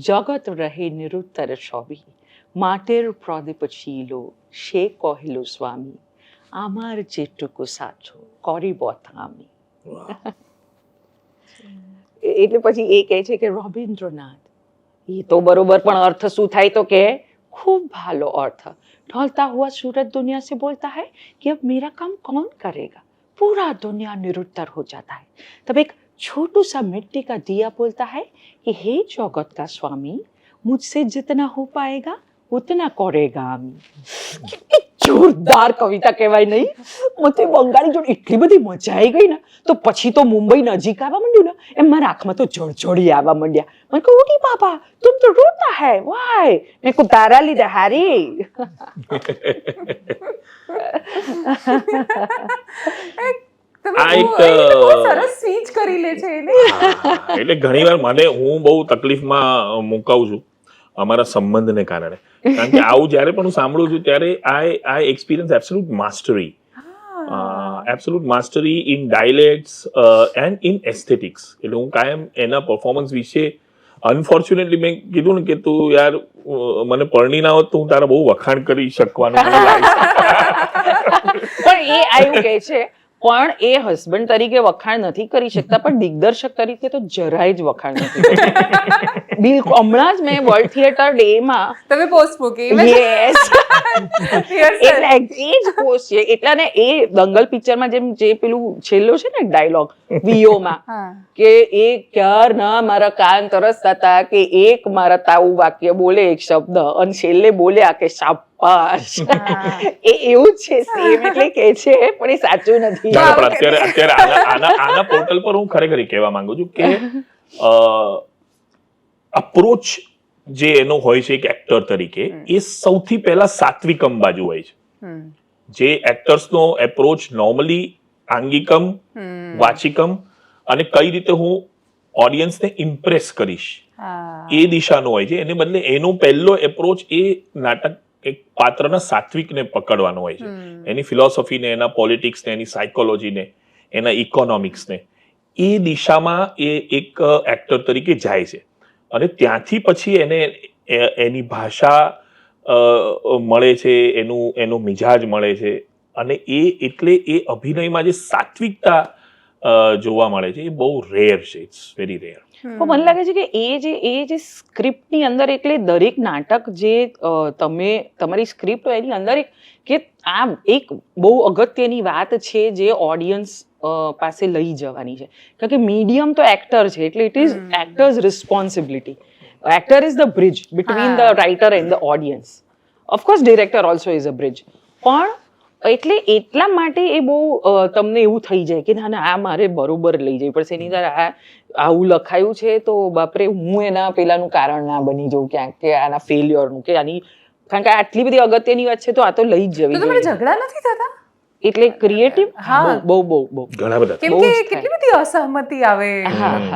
જગત રહે નિરુત્તર ছবি মাটের প্রদীপ ছিল সে কহিল স্বামী আমার যেটুকু সাথો করিব আমি. એટલે પછી એ કહે છે કે રવિન્દ્રનાથ, એ તો બરોબર, પણ અર્થ શું થાય તો કે ખૂબ ભાલો અર્થ. ढलता हुआ सूरज दुनिया से बोलता है कि अब मेरा काम कौन करेगा, पूरा दुनिया निरुत्तर हो जाता है. तब एक छोटू सा मिट्टी का दिया बोलता है कि हे जगत का स्वामी, मुझसे जितना हो पाएगा ઉતના કોરેગામી. કેટલી જોરદાર કવિતા કહેવાય નહીં? મને બંગાળી જોડે એટલી બધી મજા આવી ગઈ ને, તો પછી તો મુંબઈ નજીક આવવા માંડ્યું ને, એમ મારા આંખમાં તો જળજળી આવવા માંડ્યા. મને કહું, ઓડી બાબા તુમ તો રોતા હૈ, વાય? મેં કહું, તારા લીધે હારી. આ એક બહુ સરસ સ્પીચ કરી લે છે એને. એટલે ઘણીવાર હું બહુ તકલીફમાં મુકાઉં છું અમારા સંબંધને કારણે, કારણ કે આવું જ્યારે પણ હું સાંભળું છું ત્યારે I experience absolute mastery in dialects and in aesthetics. એટલે હું કાયમ એના પરફોર્મન્સ વિશે, અનફોર્ચ્યુનેટલી મેં કીધું ને કે તું યાર મને પરણી ના હોત તો હું તારા બહુ વખાણ કરી શકવાનું મને લાગે છે. પણ એ આવું કહે છે, પણ એ હસબન્ડ તરીકે વખાણ નથી કરી શકતા, પણ દિગ્દર્શક તરીકે તો જરાય જ વખાણ નથી કરી શકતા. બિલકુલ. હમણાં જ મેં વર્લ્ડ થિયેટર ડે માં તમે પોસ્ટ મૂકી. યસ, એટલે એ જ પોસ્ટ છે. એટલા ને એ દંગલ પિક્ચરમાં જેમ જે પેલું છેલ્લો છે ને ડાયલોગ વીઓ માં, કે એ ક્યારના મારા કાન તરસતા હતા કે એક મારા તાવું વાક્ય બોલે, એક શબ્દ, અને છેલ્લે બોલ્યા કે શાબાશ. એ એવું જ છે સેમ. એટલે કે છે પણ એ સાચું નથી. પણ અત્યારે આના પોર્ટલ પર હું ખરેખર કહેવા માંગુ છું કે અપ્રોચ જે એનો હોય છે એક એક્ટર તરીકે, એ સૌથી પહેલા સાત્વિકમ બાજુ હોય છે. જે એક્ટર્સનો એપ્રોચ નોર્મલી આંગિકમ, વાચિકમ અને કઈ રીતે હું ઓડિયન્સને ઇમ્પ્રેસ કરીશ એ દિશાનો હોય છે. એને બદલે એનો પહેલો એપ્રોચ એ નાટક એક પાત્રના સાત્વિકને પકડવાનો હોય છે. એની ફિલોસોફીને, એના પોલિટિક્સને, એની સાયકોલોજીને, એના ઇકોનોમિક્સને, એ દિશામાં એ એક એક્ટર તરીકે જાય છે. અને ત્યાંથી પછી એને એની ભાષા મળે છે, એનો મિજાજ મળે છે. અને એટલે એ અભિનયમાં જે સાત્વિકતા જોવા મળે છે એ બહુ રેર છે. It's very rare. પણ મને લાગે છે કે એ જે સ્ક્રિપ્ટની અંદર, એટલે દરેક નાટક જે તમારી સ્ક્રિપ્ટ હોય એની અંદર કે આ એક બહુ અગત્યની વાત છે જે ઓડિયન્સ પાસે લઈ જવાની છે. કારણ કે મીડિયમ તો એક્ટર છે, એટલે it is actors responsibility. Actor is the bridge between the writer and the audience. Of course director also is a bridge. પણ એટલે એટલા માટે એ બહુ તમને એવું થઈ જાય કે ના આ મારે બરોબર લઈ જવી પડશે. એની અંદર આવું લખાયું છે તો બાપરે, હું એના પેલાનું કારણ ના બની જાઉં ક્યાંક, કે આના ફેલ્યોરનું, કે આની, કારણ કે આટલી બધી અગત્યની વાત છે તો આ તો લઈ જ જવી જોઈએ. ઝઘડા નથી થતા? એટલે ક્રિએટિવ બહુ ઘણા બધા, કેમ કે કેટલી બધી અસહમતિ આવે,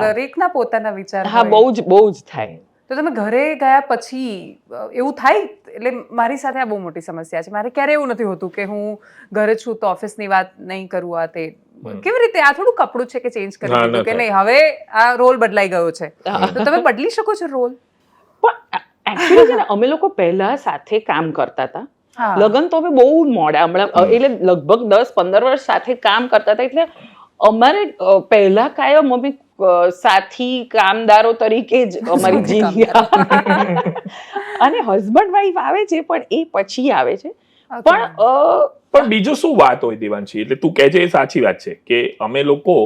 દરેકના પોતાના વિચાર. હા, બહુ જ થાય. તો તમે ઘરે ગયા પછી એવું થાય? એટલે મારી સાથે આ બહુ મોટી સમસ્યા છે. મારે ક્યારે એવું નથી હોતું કે હું ઘરે છું તો ઓફિસની વાત નહીં કરું. આ તે કેવી રીતે, આ થોડું કપડું છે કે ચેન્જ કરી દીધું કે નહીં, હવે આ રોલ બદલાઈ ગયો છે, તો તમે બદલી શકો છો રોલ? પણ એકચ્યુઅલી છે ને, અમે લોકો પહેલા સાથે કામ કરતા હતા. લગ્ન તો હવે બહુ મોડા, હમણાં એટલે લગભગ 10-15 વર્ષ સાથે કામ કરતા હતા. એટલે અમારે પહેલા કાયમ અમે સાથી કામદારો તરીકે જ અમારી જીવ્યા. અને હસબન્ડ વાઈફ આવે છે પણ એ પછી આવે છે. પણ બીજું શું વાત હોય દેવાંશી? એટલે તું કહે છે એ સાચી વાત છે કે અમે લોકો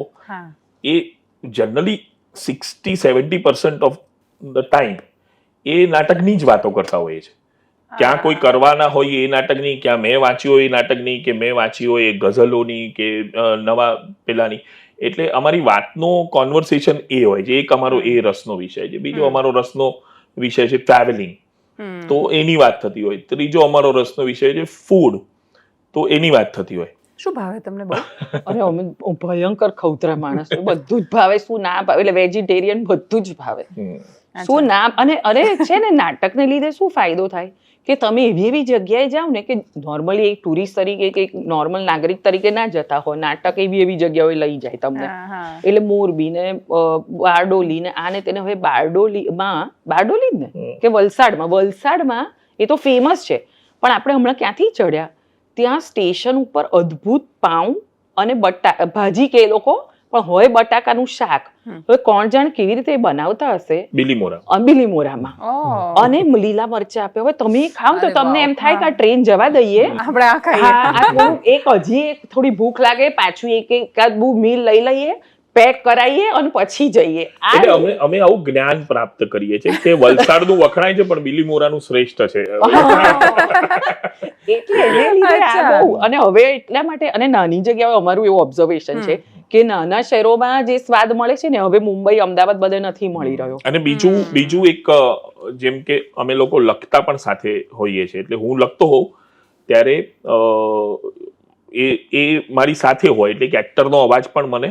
એ જનરલી 60-70% ઓફ ધ ટાઈમ એ નાટકની જ વાતો કરતા હોઈએ છે. ક્યાં કોઈ કરવાના હોય એ નાટકની, ક્યાં મેં વાંચ્યું હોય એ નાટકની, કે મેં વાંચી હોય એ ગઝલોની કે નવા પેલાની. એટલે અમારી વાતનો કોન્વર્સેશન એ હોય છે. એક અમારો એ રસનો વિષય છે. બીજો અમારો રસનો વિષય છે ટ્રાવેલિંગ, તો એની વાત થતી હોય. ત્રીજો અમારો રસનો વિષય છે ફૂડ, તો એની વાત થતી હોય. શું ભાવે તમને બહુ? અરે અમે ભયંકર ખવતરા માણસ, બધું જ ભાવે. શું ના ભાવે? એટલે વેજીટેરિયન બધું જ ભાવે. શું નામ. અને અરે છે ને, નાટકને લીધે શું ફાયદો થાય કે તમે એવી જગ્યાએ જાઓ ને કે નોર્મલી એક ટુરિસ્ટ તરીકે કે એક નોર્મલ નાગરિક તરીકે ના જતા હોય, નાટક એવી જગ્યાએ લઈ જાય તમને. એટલે મોરબી ને બારડોલી ને આને તેને, હવે બારડોલી જ ને કે વલસાડમાં એ તો ફેમસ છે. પણ આપણે હમણાં ક્યાંથી ચડ્યા, ત્યાં સ્ટેશન ઉપર અદ્ભુત પાઉં અને ભાજી કે એ લોકો, પણ હોય બટાકાનું શાક. હવે કોણ જાણ કેવી રીતે બનાવતા હશે બિલીમોરામાં, અને લીલા મરચા આપે. હવે તમે ખાવ તો તમને એમ થાય કે આ ટ્રેન જવા દઈએ, આપણે આ ખાઈએ. એક હજી થોડી ભૂખ લાગે, પાછું એકાદ મીલ લઈ લઈએ, પેક કરાવીએ અને પછી જઈએ. એટલે અમે આવું જ્ઞાન પ્રાપ્ત કરીએ છીએ કે વલસાડનું વખણાય છે પણ બિલીમોરાનું શ્રેષ્ઠ છે. એટલે એને લીધે આ બહુ, અને હવે એટલા માટે, અને નાની જગ્યાએ અમારું એવું ઓબ્ઝર્વેશન છે કે નાના શહેરોમાં જે સ્વાદ મળે છે ને, હવે મુંબઈ, અમદાવાદ બધે નથી મળી રહ્યો. અને બીજું એક, જેમ કે અમે લોકો લખતા પણ સાથે હોઈએ છીએ, એટલે હું લખતો હોઉં ત્યારે એ મારી સાથે હોય, એટલે કે એક્ટરનો અવાજ પણ મને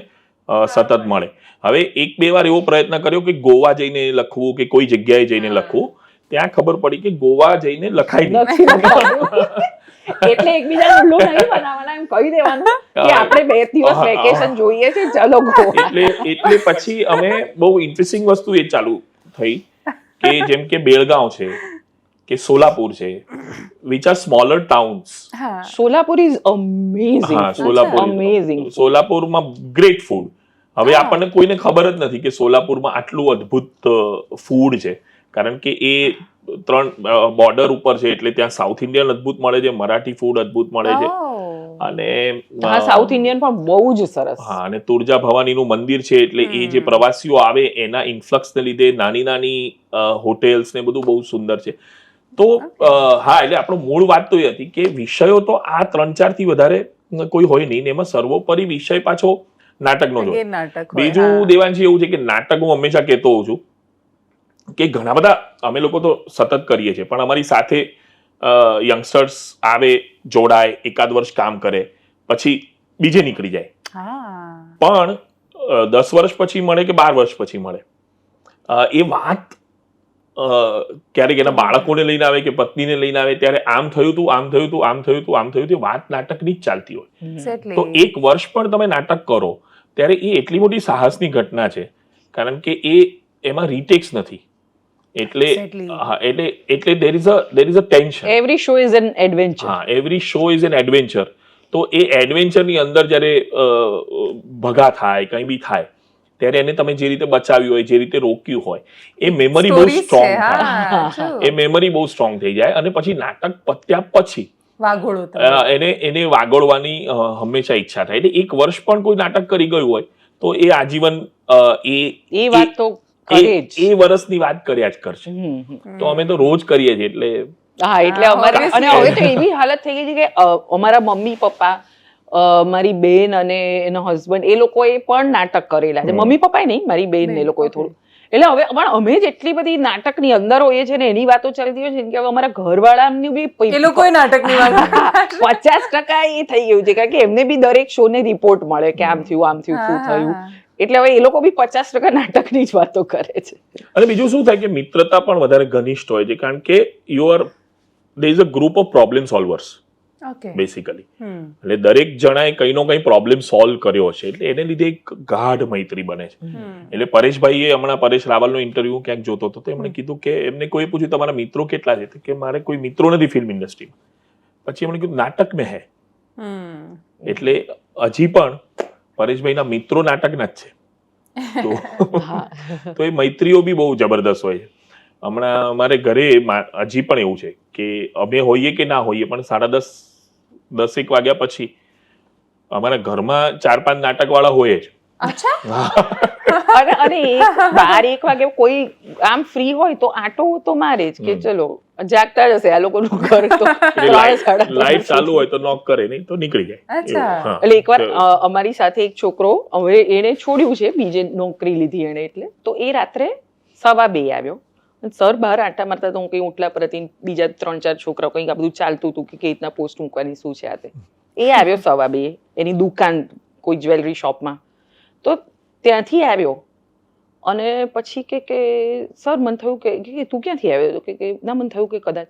સતત મળે. હવે 1-2 વાર એવો પ્રયત્ન કર્યો કે ગોવા જઈને લખવું કે કોઈ જગ્યાએ જઈને લખવું, ત્યાં ખબર પડી કે ગોવા જઈને લખાય નહીં. એટલે એકબીજાને ઉલ્લુ નહીં બનાવવાના, એમ કહી દેવાનું કે આપણે 2 દિવસ વેકેશન જોઈએ છે, ચલો ગોવા. એટલે પછી અમે બહુ ઇન્ટરેસ્ટિંગ વસ્તુ એ ચાલુ થઈ કે જેમ કે બેળગાંવ છે કે સોલાપુર છે, which are smaller towns. Solapur is amazing. સોલાપુરમાં ગ્રેટ ફૂડ. હવે આપણને કોઈને ખબર જ નથી કે સોલાપુરમાં આટલું અદ્ભુત ફૂડ છે, કારણ કે એ 3 બોર્ડર ઉપર છે, એટલે ત્યાં સાઉથ ઇન્ડિયન અદ્ભુત મળે છે, મરાઠી ફૂડ અદ્ભુત મળે છે, અને સાઉથ ઇન્ડિયન પણ બહુ જ સરસ. હા, અને તુળજા ભવાનીનું મંદિર છે, એટલે એ જે પ્રવાસીઓ આવે એના ઇન્ફ્લક્સને લીધે નાની હોટેલ્સ ને બધું બહુ સુંદર છે. તો હા, એટલે આપણો મૂળ વાત તો એ હતી કે વિષયો તો આ 3-4 થી વધારે કોઈ હોય નહીં, ને એમાં સર્વોપરી વિષય પાછો નાટકનો જ હોય. બીજું દેવાંશી એવું છે કે નાટક હું હંમેશા કહેતો હોઉં છું કે ઘણા બધા અમે લોકો તો સતત કરીએ છીએ, પણ અમારી સાથે યંગસ્ટર્સ આવે, જોડાય, 1 વર્ષ કામ કરે, પછી બીજે નીકળી જાય, પણ 10 વર્ષ પછી મળે કે 12 વર્ષ પછી મળે, એ વાત ક્યારેક એના બાળકોને લઈને આવે કે પત્નીને લઈને આવે ત્યારે આમ થયું હતું, આમ થયું હતું, આમ થયું હતું, આમ થયું હતું, વાત નાટકની જ ચાલતી હોય. તો 1 વર્ષ પણ તમે નાટક કરો ત્યારે એ એટલી મોટી સાહસની ઘટના છે, કારણ કે એમાં રીટેક્સ નથી, એટલે there is a tension. Every show is an adventure. હા, every show is an adventure. તો એ એડવેન્ચરની અંદર જ્યારે ભગા થાય, કંઈ બી થાય, ત્યારે એને તમે જે રીતે બચાવ્યું હોય, જે રીતે રોક્યું હોય, એ મેમરી બહુ સ્ટ્રોંગ થાય, એ મેમરી બહુ સ્ટ્રોંગ થઈ જાય, અને પછી નાટક પત્યા પછી એને વાગોળવાની હંમેશા ઈચ્છા થાય. એટલે 1 વર્ષ પણ કોઈ નાટક કરી ગયું હોય તો એ આજીવન એ વાત તો એ વર્ષની વાત કર્યા જ કરશે. તો અમે તો રોજ કરીએ છીએ, એટલે હા, એટલે અમારે, અને હવે તો એવી હાલત થઈ ગઈ છે કે અમારા મમ્મી પપ્પા, મારી બેન અને એનો હસબન્ડ, એ લોકોએ પણ નાટક કરેલા છે. મમ્મી પપ્પાએ નહીં, મારી બેન ને એ લોકોએ થોડું. એટલે હવે પણ અમે જ એટલી બધી નાટકની અંદર હોઈએ છીએ ને એની વાતો ચાલતી હોય છે કે હવે અમારા ઘરવાળાની બી એ લોકોએ નાટકની વાત 50% એ થઈ ગયું છે, કારણ કે એમને બી દરેક શો ને રિપોર્ટ મળે કે આમ થયું, આમ થયું, શું થયું. એટલે હવે એ લોકો બી 50% નાટકની જ વાતો કરે છે. અને બીજું શું થાય કે મિત્રતા પણ વધારે ઘનિષ્ઠ હોય છે, કારણ કે there is a group of problem solvers basically. એટલે દરેક જણાએ કંઈનો કંઈ પ્રોબ્લેમ સોલ્વ કર્યો હશે, એટલે એને લીધે એક ગાઢ મૈત્રી બને છે. એટલે પરેશભાઈએ હમણાં પરેશ રાવલનો ઇન્ટરવ્યુ ક્યાંક જોતો હતો, તો એમણે કીધું કે એમને કોઈ પૂછ્યું તમારા મિત્રો કેટલા છે, કે મારે કોઈ મિત્રો નથી ફિલ્મ ઇન્ડસ્ટ્રીમાં. પછી એમણે કીધું નાટક મેં હે. એટલે હજી પણ પરેશભાઈના મિત્રો નાટકના જ છે. તો એ મૈત્રીઓ બી બહુ જબરદસ્ત હોય છે. હમણાં અમારે ઘરે હજી પણ એવું છે કે અમે હોઈએ કે ના હોઈએ, પણ 10:30 વાગ્યા પછી અમારા ઘરમાં 4-5 નાટક વાળા હોય જ. અને 12-1 વાગે કોઈ આમ ફ્રી હોય તો આટો તો મારે જ કે ચલો, જાગતા જશે આ લોકોનું ઘર, તો લાઈટ ચાલુ હોય તો નોક કરે, નહીં તો નીકળી જાય. એટલે એકવાર અમારી સાથે એક છોકરો, હવે એને છોડ્યું છે, બીજે નોકરી લીધી એને, એટલે તો એ રાત્રે 2:15 આવ્યો. સર બહાર આંટા મારતા તો હું કઈ ઉઠલા પરથી બીજા 3-4 છોકરાઓ કંઈક આ બધું ચાલતું હતું કે કઈ રીતના પોસ્ટ મૂકવાની શું છે આ તે. એ આવ્યો 2:15 એની દુકાન કોઈ જ્વેલરી શોપમાં. તો ત્યાંથી આવ્યો અને પછી કે સર મને થયું કે તું ક્યાંથી આવ્યો, કે ના મને થયું કે કદાચ,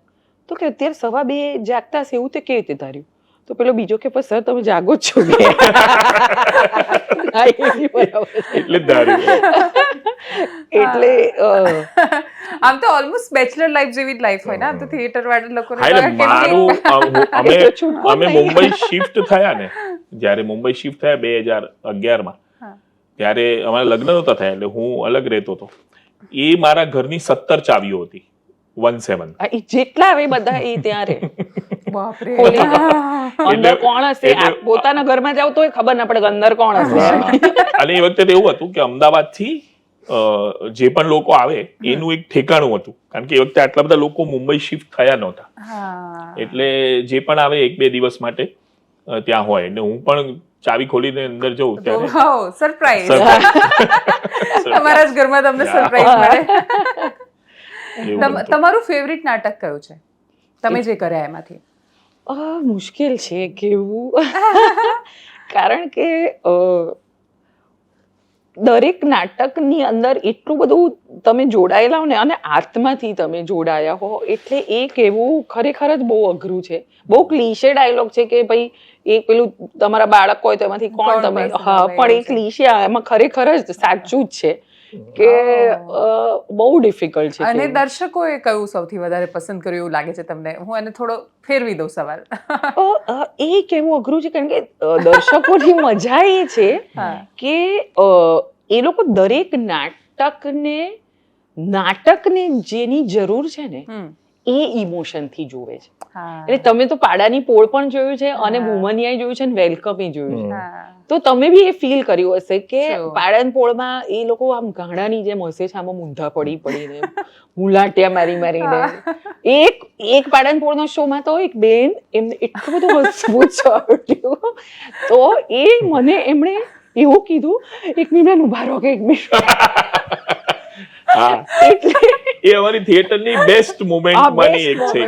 તો કે અત્યારે 2:15 જાગતા હશે એવું તે કેવી રીતે ધાર્યું. તો પેલો બીજો કે સર તમે જાગો જ છો. એટલે એટલે આમ તો ઓલમોસ્ટ બેચલર લાઈફ જેવી જ લાઈફ હોય ને, આમ તો થિયેટર વાળા લોકોને. અમે મુંબઈ શિફ્ટ થયા ને, જ્યારે મુંબઈ શિફ્ટ થયા 2011માં, ત્યારે અમારા લગ્ન નહોતા થયા, એટલે હું અલગ રહેતો હતો. એ મારા ઘરની 17 ચાવીઓ હતી, 17. જેટલા આવે બધા એ ત્યાં રહે. બાપરે ખોલી દો. અંદર કોણ હશે એટલે- પોતાના ઘરમાં જાવ તો ખબર ના પડે કે અંદર કોણ હશે. અને એ વખતે તો એવું હતું કે અમદાવાદથી જે પણ લોકો આવે એનું એક ઠેકાણું હતું, કારણ કે એ વખતે આટલા બધા લોકો મુંબઈ શિફ્ટ થયા નહોતા, હા એટલે જે પણ આવે 1-2 દિવસ માટે ત્યાં હોય. ને હું પણ ચાવી ખોલીને અંદર જઉં ત્યારે વાવ સરપ્રાઈઝ surprise. તમારા જ ઘરમાં તમને Yeah. સરપ્રાઈઝ મળે. એવું બનતું. તમારું ફેવરિટ નાટક કયું છે તમે જે કર્યા એમાંથી? મુશ્કેલ છે કેવું, કારણ કે દરેક નાટકની અંદર એટલું બધું તમે જોડાયેલા હો ને, અને આત્માથી તમે જોડાયા હો, એટલે એ કહેવું ખરેખર જ બહુ અઘરું છે. બહુ ક્લીશે ડાયલોગ છે કે ભાઈ એક પેલું તમારા બાળક હોય તો એમાંથી કોણ કોણ તમે, person હા, હોય પણ એવું એ ક્લીશે એમાં ખરેખર જ સાચું જ છે કે બહુ ડિફિકલ્ટ છે. અને કહેવું. દર્શકોએ કયું સૌથી વધારે પસંદ કર્યું એવું લાગે છે તમને? હું એને થોડો ફેરવી દઉં સવાલ. એ કેવું અઘરું છે કારણ કે દર્શકોની મજા એ છે હા. કે એ લોકો દરેક નાટકને જેની જરૂર છે ને હમ. એ ઇમોશનથી જોવે છે. હા. એટલે તમે તો પાડાની પોળ પણ જોયું છે અને હા. વુમનિયાએ જોયું છે અને વેલકમ જોયું છે. હા. તો તમે બી એ ફીલ કર્યું હશે કે Sure. પાડાની પોળમાં એ લોકો આમ ગાંડાની જેમ હશે છે, આમાં મૂંધા પડીને મુલાટિયા મારીને. એક પાડાની પોળનો શોમાં તો એક બેન એમને એટલું બધું હસવું ચડ્યું, તો એ મને એમણે એવું કીધું, 1 મિનિટ ઉભા રહો કે 1 મિનિટ. હા, એટલે એ અમારી થિયેટરની બેસ્ટ મોમેન્ટમાંની એક છે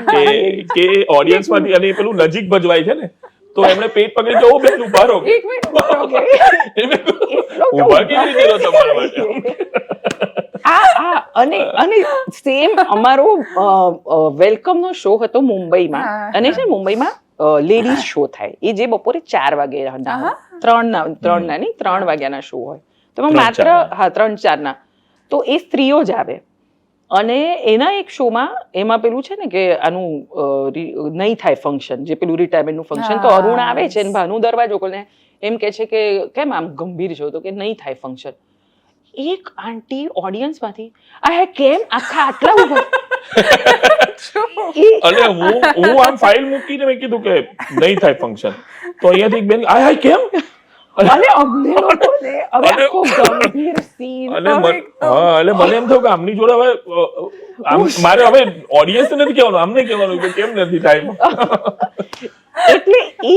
કે ઓડિયન્સમાંથી, અને એ પેલું નજીક ભજવાય છે ને, તો એમણે પેટ પકડી કે ઓ બેન ઉભા રહો. 1 મિનિટ ઉભા રહો કે. ઉભા કેવી રીતે રહો તમારા માટે? અને સેમ અમારો વેલકમ નો શો હતો મુંબઈમાં, હા. અને છે મુંબઈમાં લેડીઝ શો થાય, એ જે બપોરે 4 વાગે આહા. 3 વાગ્યાના શો હોય, તો એમાં 3-4 માત્ર 3-4 ના, તો એ સ્ત્રીઓ જ આવે. અને એના એક શોમાં એમાં પેલું છે ને કે આનું નહીં થાય ફંક્શન, જે પેલું રિટાયરમેન્ટ નું ફંક્શન, તો હા. અરુણ આવે છે ને ભાનુ દરવાજો ખોલે એમ કે છે કે કેમ આમ ગંભીર છો, તો કે નહીં થાય ફંક્શન. એક આંટી ઓડિયન્સ માંથી કેમ આટલા ઉભા. અને હું આમ ફાઇલ મૂકીને મેં કીધું કે નહીં થાય ફંક્શન, તો અહીંયાથી એક બેન કેમ? અને અમને લોકોને હવે આખો ગંભીર સીન. અને એટલે મને એમ થયું કે આમની જોડે હવે મારે હવે ઓડિયન્સ નથી કહેવાનું, આમને કહેવાનું કે કેમ નથી થાય. એટલે એ